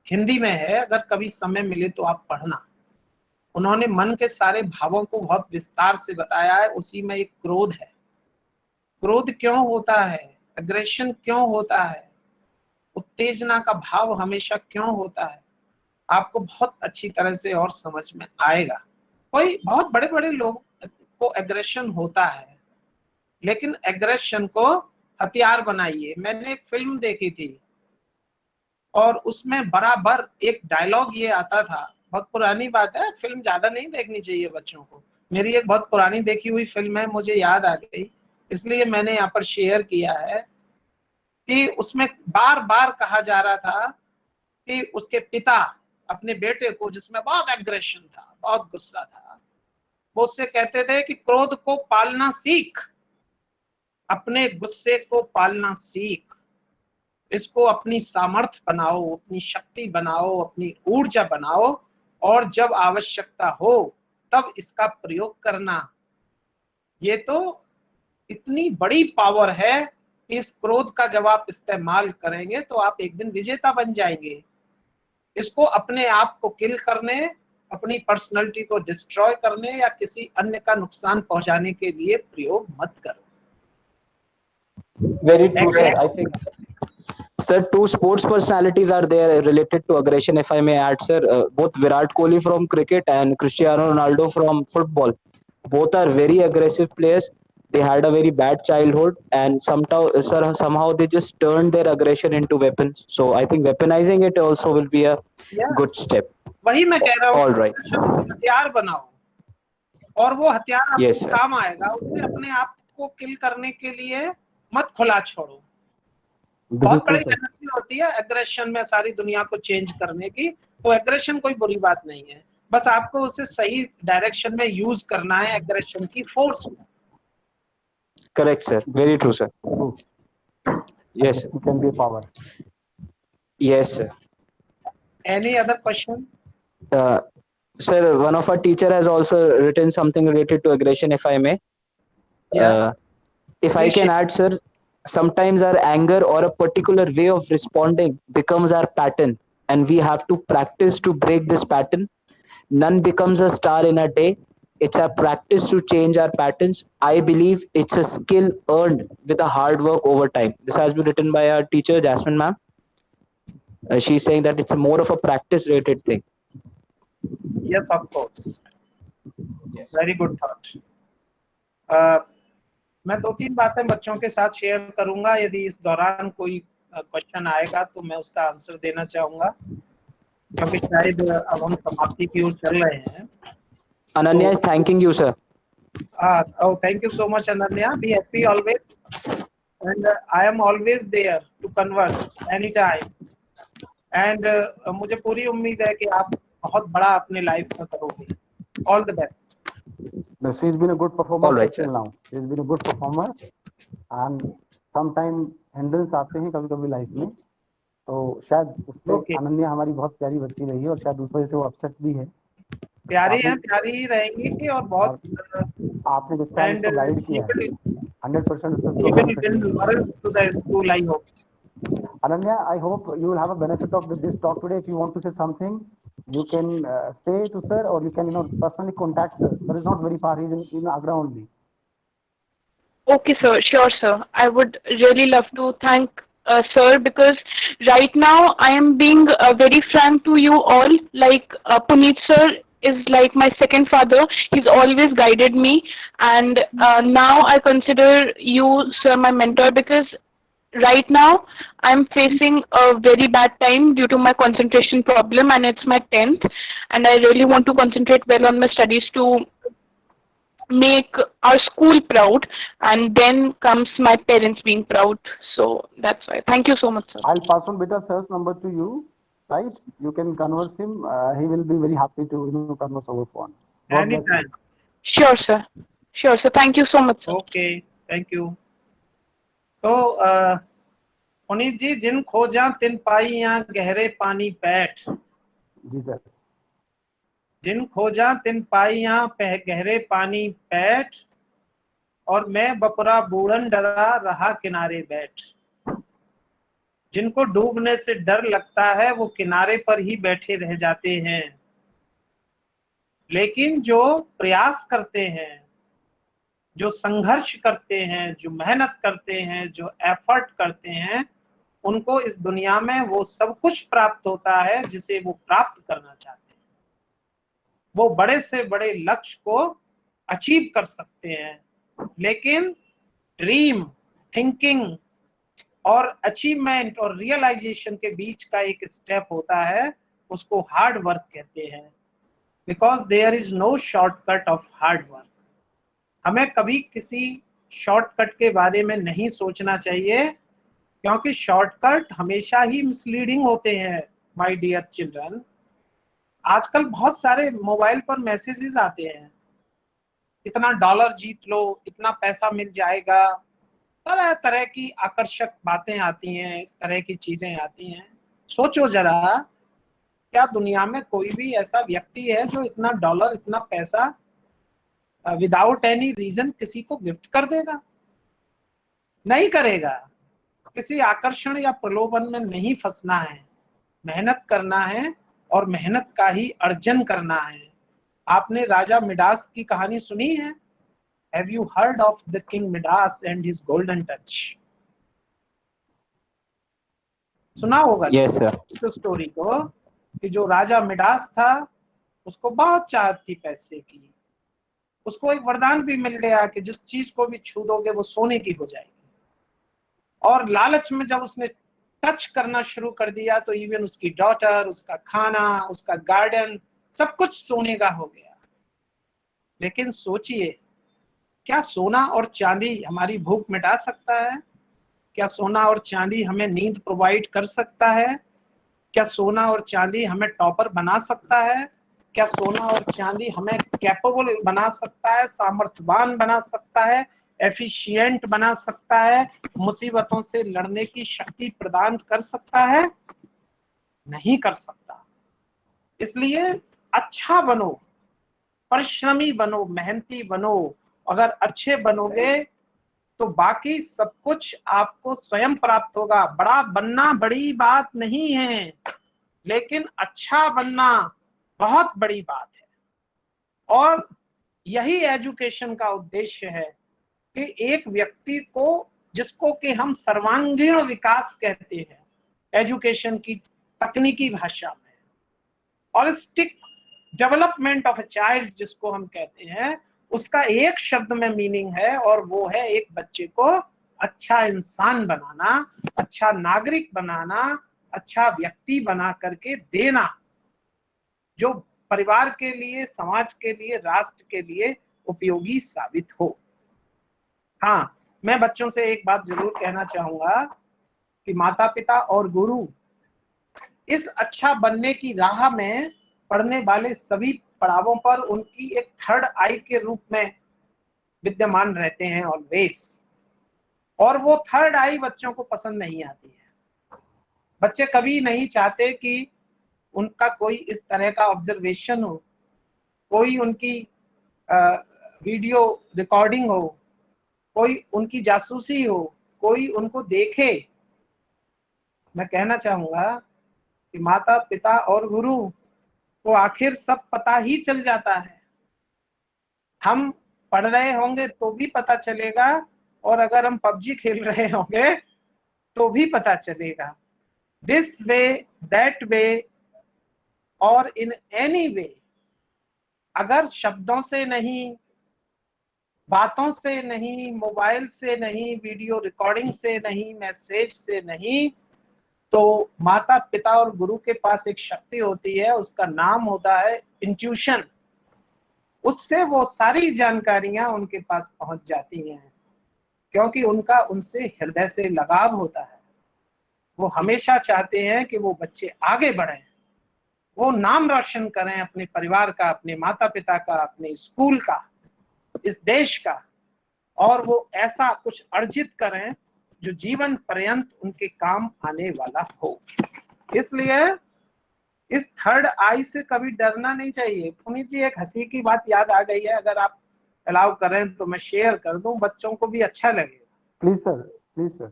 हिंदी में है, अगर कभी समय मिले तो आप पढ़ना। उन्होंने मन के सारे भावों को बहुत विस्तार से बताया है। उसी में एक क्रोध है। क्रोध क्यों होता है, एग्रेशन क्यों होता है, उत्तेजना का भाव हमेशा क्यों होता है, आपको बहुत अच्छी तरह से और समझ में आएगा। कोई बहुत बड़े बड़े लोग को एग्रेशन होता है, लेकिन एग्रेशन को हथियार बनाइए। मैंने एक फिल्म देखी थी और उसमें बराबर एक डायलॉग ये आता था, बहुत पुरानी बात है, फिल्म ज्यादा नहीं देखनी चाहिए बच्चों को। मेरी एक बहुत पुरानी देखी हुई फिल्म है, मुझे याद आ गई, इसलिए मैंने यहाँ पर शेयर किया है कि उसमें बार बार कहा जा रहा था कि उसके पिता अपने बेटे को, जिसमें बहुत एग्रेशन था, बहुत गुस्सा था, वो उससे कहते थे कि क्रोध को पालना सीख, अपने गुस्से को पालना सीख, इसको अपनी सामर्थ्य बनाओ, अपनी शक्ति बनाओ, अपनी ऊर्जा बनाओ, और जब आवश्यकता हो तब इसका प्रयोग करना। ये तो इतनी बड़ी पावर है कि इस क्रोध का जब आप इस्तेमाल करेंगे तो आप एक दिन विजेता बन जाएंगे। इसको अपने आप को किल करने, अपनी पर्सनैलिटी को डिस्ट्रॉय करने या किसी अन्य का नुकसान पहुंचाने के लिए प्रयोग मत करो। Very true, sir. I think, sir, two sports personalities are there related to aggression, if I may add, sir. Both Virat Kohli from cricket and Cristiano Ronaldo from football. Both are very aggressive players. They had a very bad childhood, and somehow they just turned their aggression into weapons. So I think weaponizing it also will be a good step. वही मैं कह रहा हूँ, All right. हथियार बनाओ और वो हथियार आपको Yes, sir. काम आएगा। उसे अपने आप को किल करने के लिए मत खुला छोड़ो। बहुत बड़ी एनर्जी होती है एग्रेशन में, सारी दुनिया को चेंज करने की। तो एग्रेशन कोई बुरी बात नहीं है, बस आपको उसे सही डायरेक्शन में यूज करना है, एग्रेशन की फोर्स में। Correct, sir. Very true, sir. Yes, sir. It can be a power. Yes, sir. Any other question? Sir, one of our teacher has also written something related to aggression, if I may. Yeah. If I can add, sir, sometimes our anger or a particular way of responding becomes our pattern, and we have to practice to break this pattern. None becomes a star in a day. It's a practice to change our patterns. I believe it's a skill earned with a hard work over time. This has been written by our teacher, Jasmine ma'am. She's saying that it's more of a practice related thing. Yes, of course. Yes. Very good thought. मैं दो तीन बातें बच्चों के साथ share करूंगा। यदि इस दौरान कोई क्वेश्चन आएगा तो मैं उसका आंसर देना चाहूंगा, क्योंकि शायद अब हम समाप्ति की ओर चल रहे हैं। Ananya is thanking you, sir. Oh, thank you so much, Ananya. Be happy always, and I am always there to converse anytime. And मुझे पूरी उम्मीद है कि आप बहुत बड़ा अपने लाइफ में करोगे। All the best. No, she's been a good performer All right, till sir. now. She's been a good performer, and sometimes hindrance आते हैं कभी-कभी लाइफ में, तो शायद उससे Okay. अनन्या हमारी बहुत प्यारी बच्ची रही है और शायद उस वजह से वो अपसेट भी है। प्यारे हैं, प्यारी ही रहेंगी और बहुत आपने जिस तरह and इसको गाइड he किया है will 100% उसको he will बेनिफिट bring मिलेगा। laurels to the school, I hope. Ananya, I hope you will have a benefit of this talk today. If you want to say something, you can say to sir, or you can personally contact sir. Sir is not very far; he's in Agra only. Okay, sir. Sure, sir. I would really love to thank sir, because right now I am being very frank to you all. Like Puneet sir is like my second father. He's always guided me, and now I consider you, sir, my mentor, because right now I'm facing a very bad time due to my concentration problem, and it's my 10th, and I really want to concentrate well on my studies to make our school proud, and then comes my parents being proud. So that's why. Thank you so much, sir. I'll pass on beta sir's number to you, right? You can converse him. He will be very happy to converse over phone. God bless you. Anytime. Sure, sir. Sure, sir. Thank you so much, sir. Okay, thank you. तो पुनीत जी, जिन खोजा तिन पाई यहाँ गहरे पानी बैठ। जी sir. जिन खोजा तिन पाई यहाँ गहरे पानी बैठ, और मैं बपुरा बूढ़न डरा रहा किनारे बैठ। जिनको डूबने से डर लगता है वो किनारे पर ही बैठे रह जाते हैं, लेकिन जो प्रयास करते हैं, जो संघर्ष करते हैं, जो मेहनत करते हैं, जो एफर्ट करते हैं, उनको इस दुनिया में वो सब कुछ प्राप्त होता है जिसे वो प्राप्त करना चाहते हैं। वो बड़े से बड़े लक्ष्य को अचीव कर सकते हैं, लेकिन ड्रीम, थिंकिंग और अचीवमेंट और रियलाइजेशन के बीच का एक स्टेप होता है, उसको हार्ड वर्क कहते हैं। Because there is no shortcut of hard work. हमें कभी किसी शॉर्टकट के बारे में नहीं सोचना चाहिए, क्योंकि शॉर्टकट हमेशा ही मिसलीडिंग होते हैं। माय डियर चिल्ड्रन, आजकल बहुत सारे मोबाइल पर मैसेजेस आते हैं, इतना डॉलर जीत लो, इतना पैसा मिल जाएगा, तरह तरह की आकर्षक बातें आती हैं, इस तरह की चीजें आती हैं। सोचो जरा, क्या दुनिया में कोई भी ऐसा व्यक्ति है जो इतना डॉलर, इतना पैसा विदाउट एनी रीजन किसी को गिफ्ट कर देगा? नहीं करेगा। किसी आकर्षण या प्रलोभन में नहीं फंसना है, मेहनत करना है और मेहनत का ही अर्जन करना है। आपने राजा मिडास की कहानी सुनी है? Have you heard of the King Midas and his golden touch? सुना होगा Yes, sir. इस स्टोरी को, कि जो राजा मिडास था उसको बहुत चाहत थी पैसे की। उसको एक वरदान भी मिल गया कि जिस चीज को भी छू दोगे वो सोने की हो जाएगी। और लालच में जब उसने टच करना शुरू कर दिया तो इवन उसकी डॉटर, उसका खाना, उसका गार्डन, सब कुछ सोने का हो गया। लेकिन सोचिए, क्या सोना और चांदी हमारी भूख मिटा सकता है? क्या सोना और चांदी हमें नींद प्रोवाइड कर सकता है? क्या सोना और चांदी हमें टॉपर बना सकता है? क्या सोना और चांदी हमें कैपेबल बना सकता है, सामर्थ्यवान बना सकता है, एफिशिएंट बना सकता है, मुसीबतों से लड़ने की शक्ति प्रदान कर सकता है? नहीं कर सकता। इसलिए अच्छा बनो, परिश्रमी बनो, मेहनती बनो। अगर अच्छे बनोगे तो बाकी सब कुछ आपको स्वयं प्राप्त होगा। बड़ा बनना बड़ी बात नहीं है, लेकिन अच्छा बनना बहुत बड़ी बात है। और यही एजुकेशन का उद्देश्य है कि एक व्यक्ति को, जिसको कि हम सर्वांगीण विकास कहते हैं एजुकेशन की तकनीकी भाषा में, holistic development of a child जिसको हम कहते हैं, उसका एक शब्द में मीनिंग है, और वो है एक बच्चे को अच्छा इंसान बनाना, अच्छा नागरिक बनाना, अच्छा व्यक्ति बना करके देना, जो परिवार के लिए, समाज के लिए, राष्ट्र के लिए उपयोगी साबित हो। हाँ, मैं बच्चों से एक बात जरूर कहना चाहूंगा कि माता पिता और गुरु इस अच्छा बनने की राह में पढ़ने वाले सभी पड़ावों पर उनकी एक थर्ड आई के रूप में विद्यमान रहते हैं ऑलवेज। और वो थर्ड आई बच्चों को पसंद नहीं आती है। बच्चे कभी नहीं चाहते कि उनका कोई इस तरह का ऑब्जर्वेशन हो कोई उनकी वीडियो रिकॉर्डिंग हो, कोई उनकी जासूसी हो, कोई उनको देखे। मैं कहना चाहूंगा कि माता पिता और गुरु को आखिर सब पता ही चल जाता है। हम पढ़ रहे होंगे तो भी पता चलेगा, और अगर हम पबजी खेल रहे होंगे तो भी पता चलेगा। दिस वे, दैट वे, और इन एनी वे, अगर शब्दों से नहीं, बातों से नहीं, मोबाइल से नहीं, वीडियो रिकॉर्डिंग से नहीं, मैसेज से नहीं, तो माता पिता और गुरु के पास एक शक्ति होती है, उसका नाम होता है इंट्यूशन। उससे वो सारी जानकारियां उनके पास पहुंच जाती हैं, क्योंकि उनका उनसे हृदय से लगाव होता है। वो हमेशा चाहते हैं कि वो बच्चे आगे बढ़ें, वो नाम रोशन करें अपने परिवार का, अपने माता पिता का, अपने स्कूल का, इस देश का, और वो ऐसा कुछ अर्जित करें जो जीवन पर्यंत उनके काम आने वाला हो। इसलिए इस थर्ड आई से कभी डरना नहीं चाहिए। पुनीत जी, एक हंसी की बात याद आ गई है, अगर आप अलाउ करें तो मैं शेयर कर दूं, बच्चों को भी अच्छा लगेगा। Please sir, please sir.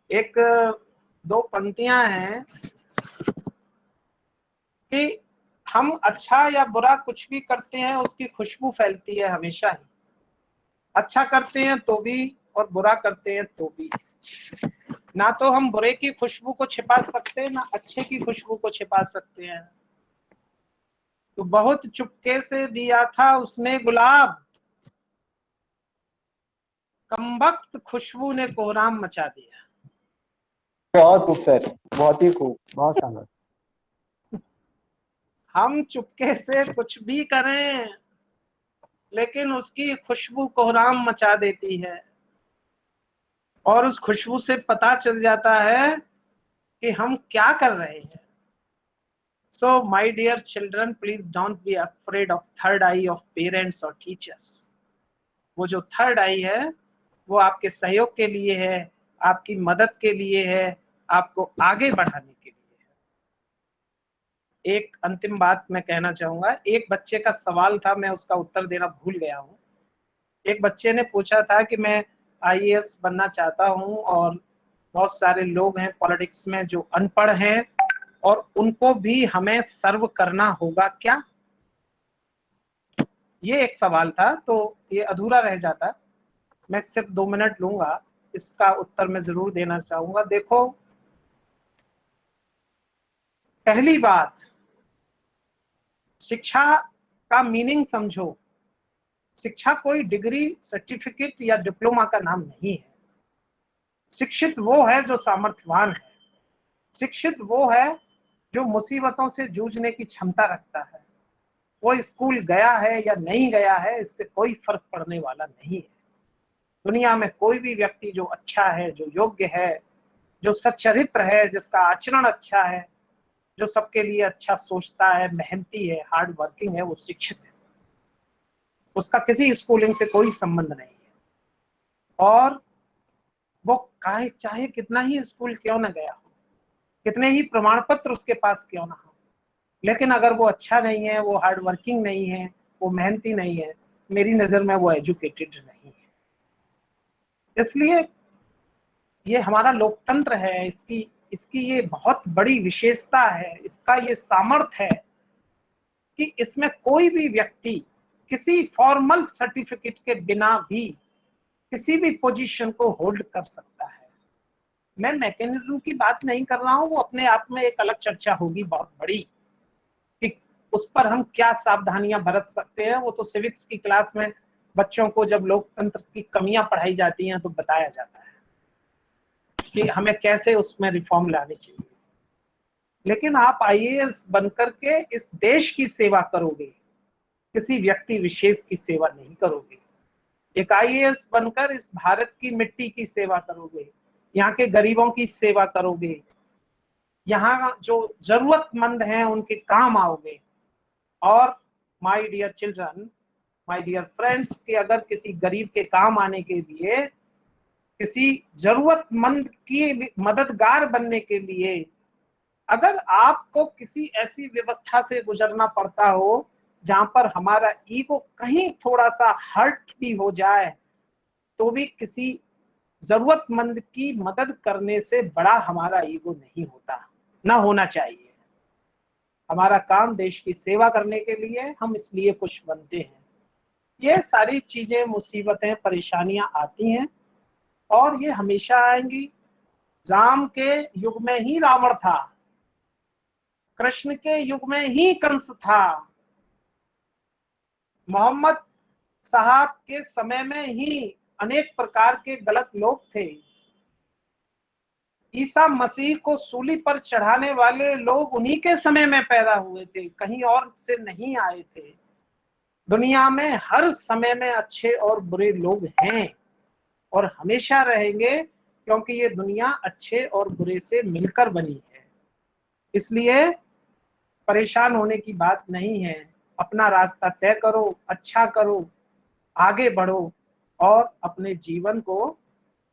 एक दो पंक्तियां हैं कि हम अच्छा या बुरा कुछ भी करते हैं, उसकी खुशबू फैलती है हमेशा ही। अच्छा करते हैं तो भी, और बुरा करते हैं तो भी। ना तो हम बुरे की खुशबू को छिपा सकते हैं, ना अच्छे की खुशबू को छिपा सकते हैं। तो बहुत चुपके से दिया था उसने गुलाब, कमबख्त खुशबू ने कोहराम मचा दिया। बहुत खूब सर, बहुत ही खूब। बहुत शानदार। हम चुपके से कुछ भी करें, लेकिन उसकी खुशबू कोहराम मचा देती है, और उस खुशबू से पता चल जाता है कि हम क्या कर रहे हैं। So, my dear children, please don't be afraid of third eye of parents or teachers. वो जो थर्ड आई है वो आपके सहयोग के लिए है, आपकी मदद के लिए है, आपको आगे बढ़ाने के लिए है। एक अंतिम बात मैं कहना चाहूंगा। एक बच्चे का सवाल था, मैं उसका उत्तर देना भूल गया हूँ। एक बच्चे ने पूछा था कि मैं आईएएस बनना चाहता हूँ, और बहुत सारे लोग हैं पॉलिटिक्स में जो अनपढ़ हैं, और उनको भी हमें सर्व करना होगा क्या? ये एक सवाल था, तो ये अधूरा रह जाता। मैं सिर्फ 2 मिनट लूंगा, इसका उत्तर मैं जरूर देना चाहूंगा। देखो, पहली बात, शिक्षा का मीनिंग समझो। शिक्षा कोई डिग्री, सर्टिफिकेट या डिप्लोमा का नाम नहीं है। शिक्षित वो है जो सामर्थ्यवान है। शिक्षित वो है जो मुसीबतों से जूझने की क्षमता रखता है। वो स्कूल गया है या नहीं गया है, इससे कोई फर्क पड़ने वाला नहीं है। दुनिया में कोई भी व्यक्ति जो अच्छा है, जो योग्य है, जो सच्चरित्र है, जिसका आचरण अच्छा है, जो सबके लिए अच्छा सोचता है, मेहनती है, हार्ड वर्किंग है, वो शिक्षित है। उसका किसी स्कूलिंग से कोई संबंध नहीं है, और वो चाहे कितना ही स्कूल क्यों ना गया हो, कितने ही प्रमाण पत्र उसके पास क्यों ना हो, लेकिन अगर वो अच्छा नहीं है, वो हार्ड वर्किंग नहीं है, वो मेहनती नहीं है, मेरी नजर में वो एजुकेटेड नहीं है। इसलिए ये हमारा लोकतंत्र है, इसकी ये बहुत बड़ी विशेषता है, इसका ये सामर्थ्य है कि इसमें कोई भी व्यक्ति किसी फॉर्मल सर्टिफिकेट के बिना भी किसी भी पोजीशन को होल्ड कर सकता है। मैं मैकेनिज्म की बात नहीं कर रहा हूं, वो अपने आप में एक अलग चर्चा होगी बहुत बड़ी, कि उस पर हम क्या सावधानियां बरत सकते हैं। वो तो सिविक्स की क्लास में बच्चों को जब लोकतंत्र की कमियां पढ़ाई जाती हैं तो बताया जाता है कि हमें कैसे उसमें रिफॉर्म लाने चाहिए। लेकिन आप आईएएस बनकर के इस देश की सेवा करोगे, किसी व्यक्ति विशेष की सेवा नहीं करोगे। एक आईएएस बनकर इस भारत की मिट्टी की सेवा करोगे, यहाँ के गरीबों की सेवा करोगे, यहाँ जो जरूरतमंद हैं उनके काम आओगे। और my dear children, my dear friends, कि अगर किसी गरीब के काम आने के लिए, किसी जरूरतमंद की मददगार बनने के लिए अगर आपको किसी ऐसी व्यवस्था से गुजरना पड़ता हो जहां पर हमारा ईगो कहीं थोड़ा सा हर्ट भी हो जाए, तो भी किसी जरूरतमंद की मदद करने से बड़ा हमारा ईगो नहीं होता, ना होना चाहिए। हमारा काम देश की सेवा करने के लिए, हम इसलिए कुछ बनते हैं। ये सारी चीजें, मुसीबतें, परेशानियां आती हैं और ये हमेशा आएंगी। राम के युग में ही रावण था, कृष्ण के युग में ही कंस था, मोहम्मद साहब के समय में ही अनेक प्रकार के गलत लोग थे। ईसा मसीह को सूली पर चढ़ाने वाले लोग उन्हीं के समय में पैदा हुए थे, कहीं और से नहीं आए थे। दुनिया में हर समय में अच्छे और बुरे लोग हैं और हमेशा रहेंगे, क्योंकि ये दुनिया अच्छे और बुरे से मिलकर बनी है। इसलिए परेशान होने की बात नहीं है। अपना रास्ता तय करो, अच्छा करो, आगे बढ़ो और अपने जीवन को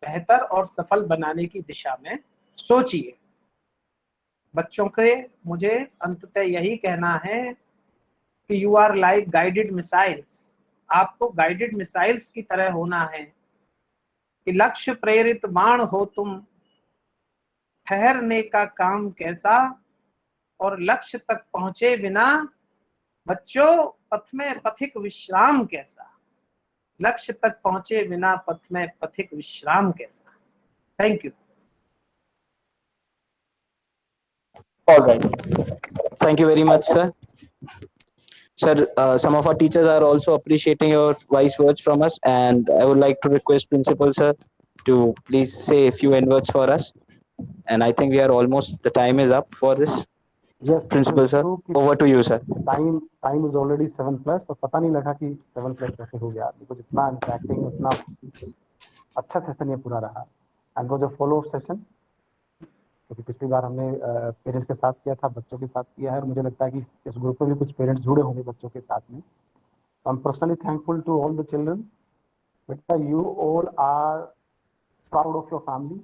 बेहतर और सफल बनाने की दिशा में सोचिए। बच्चों के मुझे अंततः यही कहना है कि you are like guided missiles. आपको गाइडेड मिसाइल्स की तरह होना है कि लक्ष्य प्रेरित बाण हो तुम, ठहरने का काम कैसा और लक्ष्य तक पहुंचे बिना बच्चों पथ में पथिक विश्राम कैसा। लक्ष्य तक पहुंचे बिना पथ में पथिक विश्राम कैसा। Thank you. All right. Thank you very much, sir. Sir, some of our teachers are also appreciating your wise words from us, and I would like to request Principal sir to please say a few words for us. And I think we are almost, the time is up for this. Yes, Principal sir, over to you, sir. Time is already 7+ और पता नहीं लगा कि 7+ कैसे हो गया, because इतना interacting, इतना अच्छा सेशन ये पूरा रहा। एंड वो जो फॉलो अप सेशन, क्योंकि पिछली बार हमने पेरेंट्स के साथ किया था, बच्चों के साथ किया है, और मुझे लगता है कि इस ग्रुप में भी कुछ पेरेंट्स जुड़े होंगे बच्चों के साथ में। I am personally thankful to all the children. बेटा, you all are proud of your family,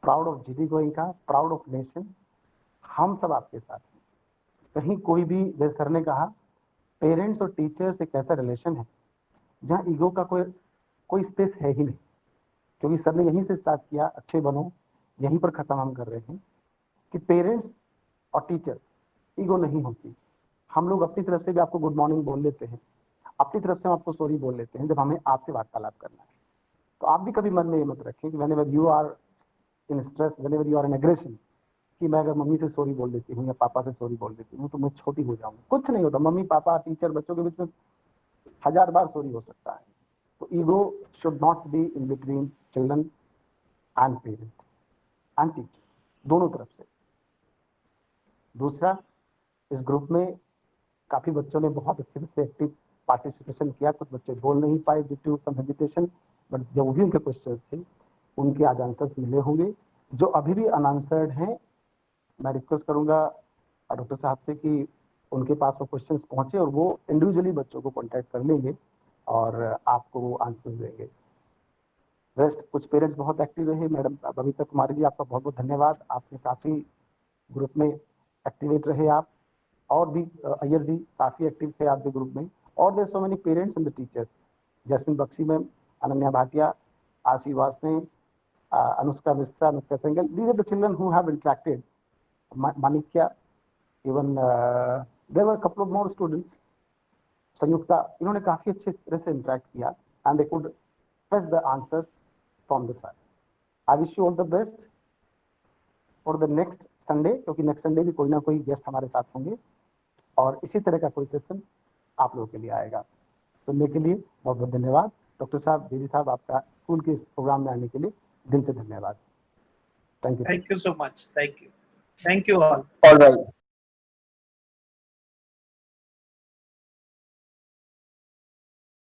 proud of GD Goenka, proud of nation. हम सब आपके साथ हैं। कहीं कोई भी, जैसे सर ने कहा, पेरेंट्स और टीचर्स एक ऐसा रिलेशन है जहाँ ईगो का कोई स्पेस है ही नहीं, क्योंकि सर ने यहीं से स्टार्ट किया, अच्छे बनो, यहीं पर खत्म हम कर रहे हैं कि पेरेंट्स और टीचर्स ईगो नहीं होती। हम लोग अपनी तरफ से भी आपको गुड मॉर्निंग बोल लेते हैं, अपनी तरफ से हम आपको सॉरी बोल लेते हैं जब हमें आपसे वार्तालाप करना है। तो आप भी कभी मन में ये मत रखें कि whenever you are in stress, whenever you are in aggression, कि मैं अगर मम्मी से सॉरी बोल देती हूँ या पापा से सॉरी बोल देती हूँ तो मैं छोटी हो जाऊंगी। कुछ नहीं होता। मम्मी पापा टीचर बच्चों के बीच में 1000 बार सॉरी हो सकता है। तो ego should not be in between children and parents and teacher, दोनों तरफ से। दूसरा, इस ग्रुप में काफी बच्चों ने बहुत अच्छे से एक्टिव पार्टिसिपेशन किया। कुछ बच्चे बोल नहीं पाए due to some hesitation, but जो भी उनके क्वेश्चन थे उनके आज आंसर्स मिले होंगे। जो अभी भी अनआंसर्ड हैं, मैं रिक्वेस्ट करूंगा डॉक्टर साहब से कि उनके पास वो क्वेश्चंस पहुंचे और वो इंडिविजुअली बच्चों को कांटेक्ट कर लेंगे और आपको वो आंसर देंगे। रेस्ट, कुछ पेरेंट्स बहुत एक्टिव रहे। मैडम बबीता कुमारी जी, आपका बहुत बहुत धन्यवाद। आपने काफ़ी ग्रुप में एक्टिवेट रहे आप, और भी अय्यर जी काफ़ी एक्टिव थे आपके ग्रुप में। और there so many parents and the teachers, Jasmine Bakshi ma'am, Ananya Bhatia, Aashi Vasne, Anushka Mishra, Anushka Sehgal, these are the children who have interacted. Manikya, even there were couple of more students, Sanyukta, इन्होंने काफ़ी अच्छे तरह से इंटरेक्ट किया and they could fetch the answers from the side. I wish you all the best for the next Sunday, क्योंकि next Sunday भी कोई ना कोई गेस्ट हमारे साथ होंगे और इसी तरह का कोई सेशन आप लोगों के लिए आएगा। सुनने के लिए बहुत बहुत धन्यवाद। डॉक्टर साहब, दीदी साहब, आपका स्कूल के इस प्रोग्राम में आने के लिए दिल से धन्यवाद। Thank you. Thank you so much. Thank you all. All right.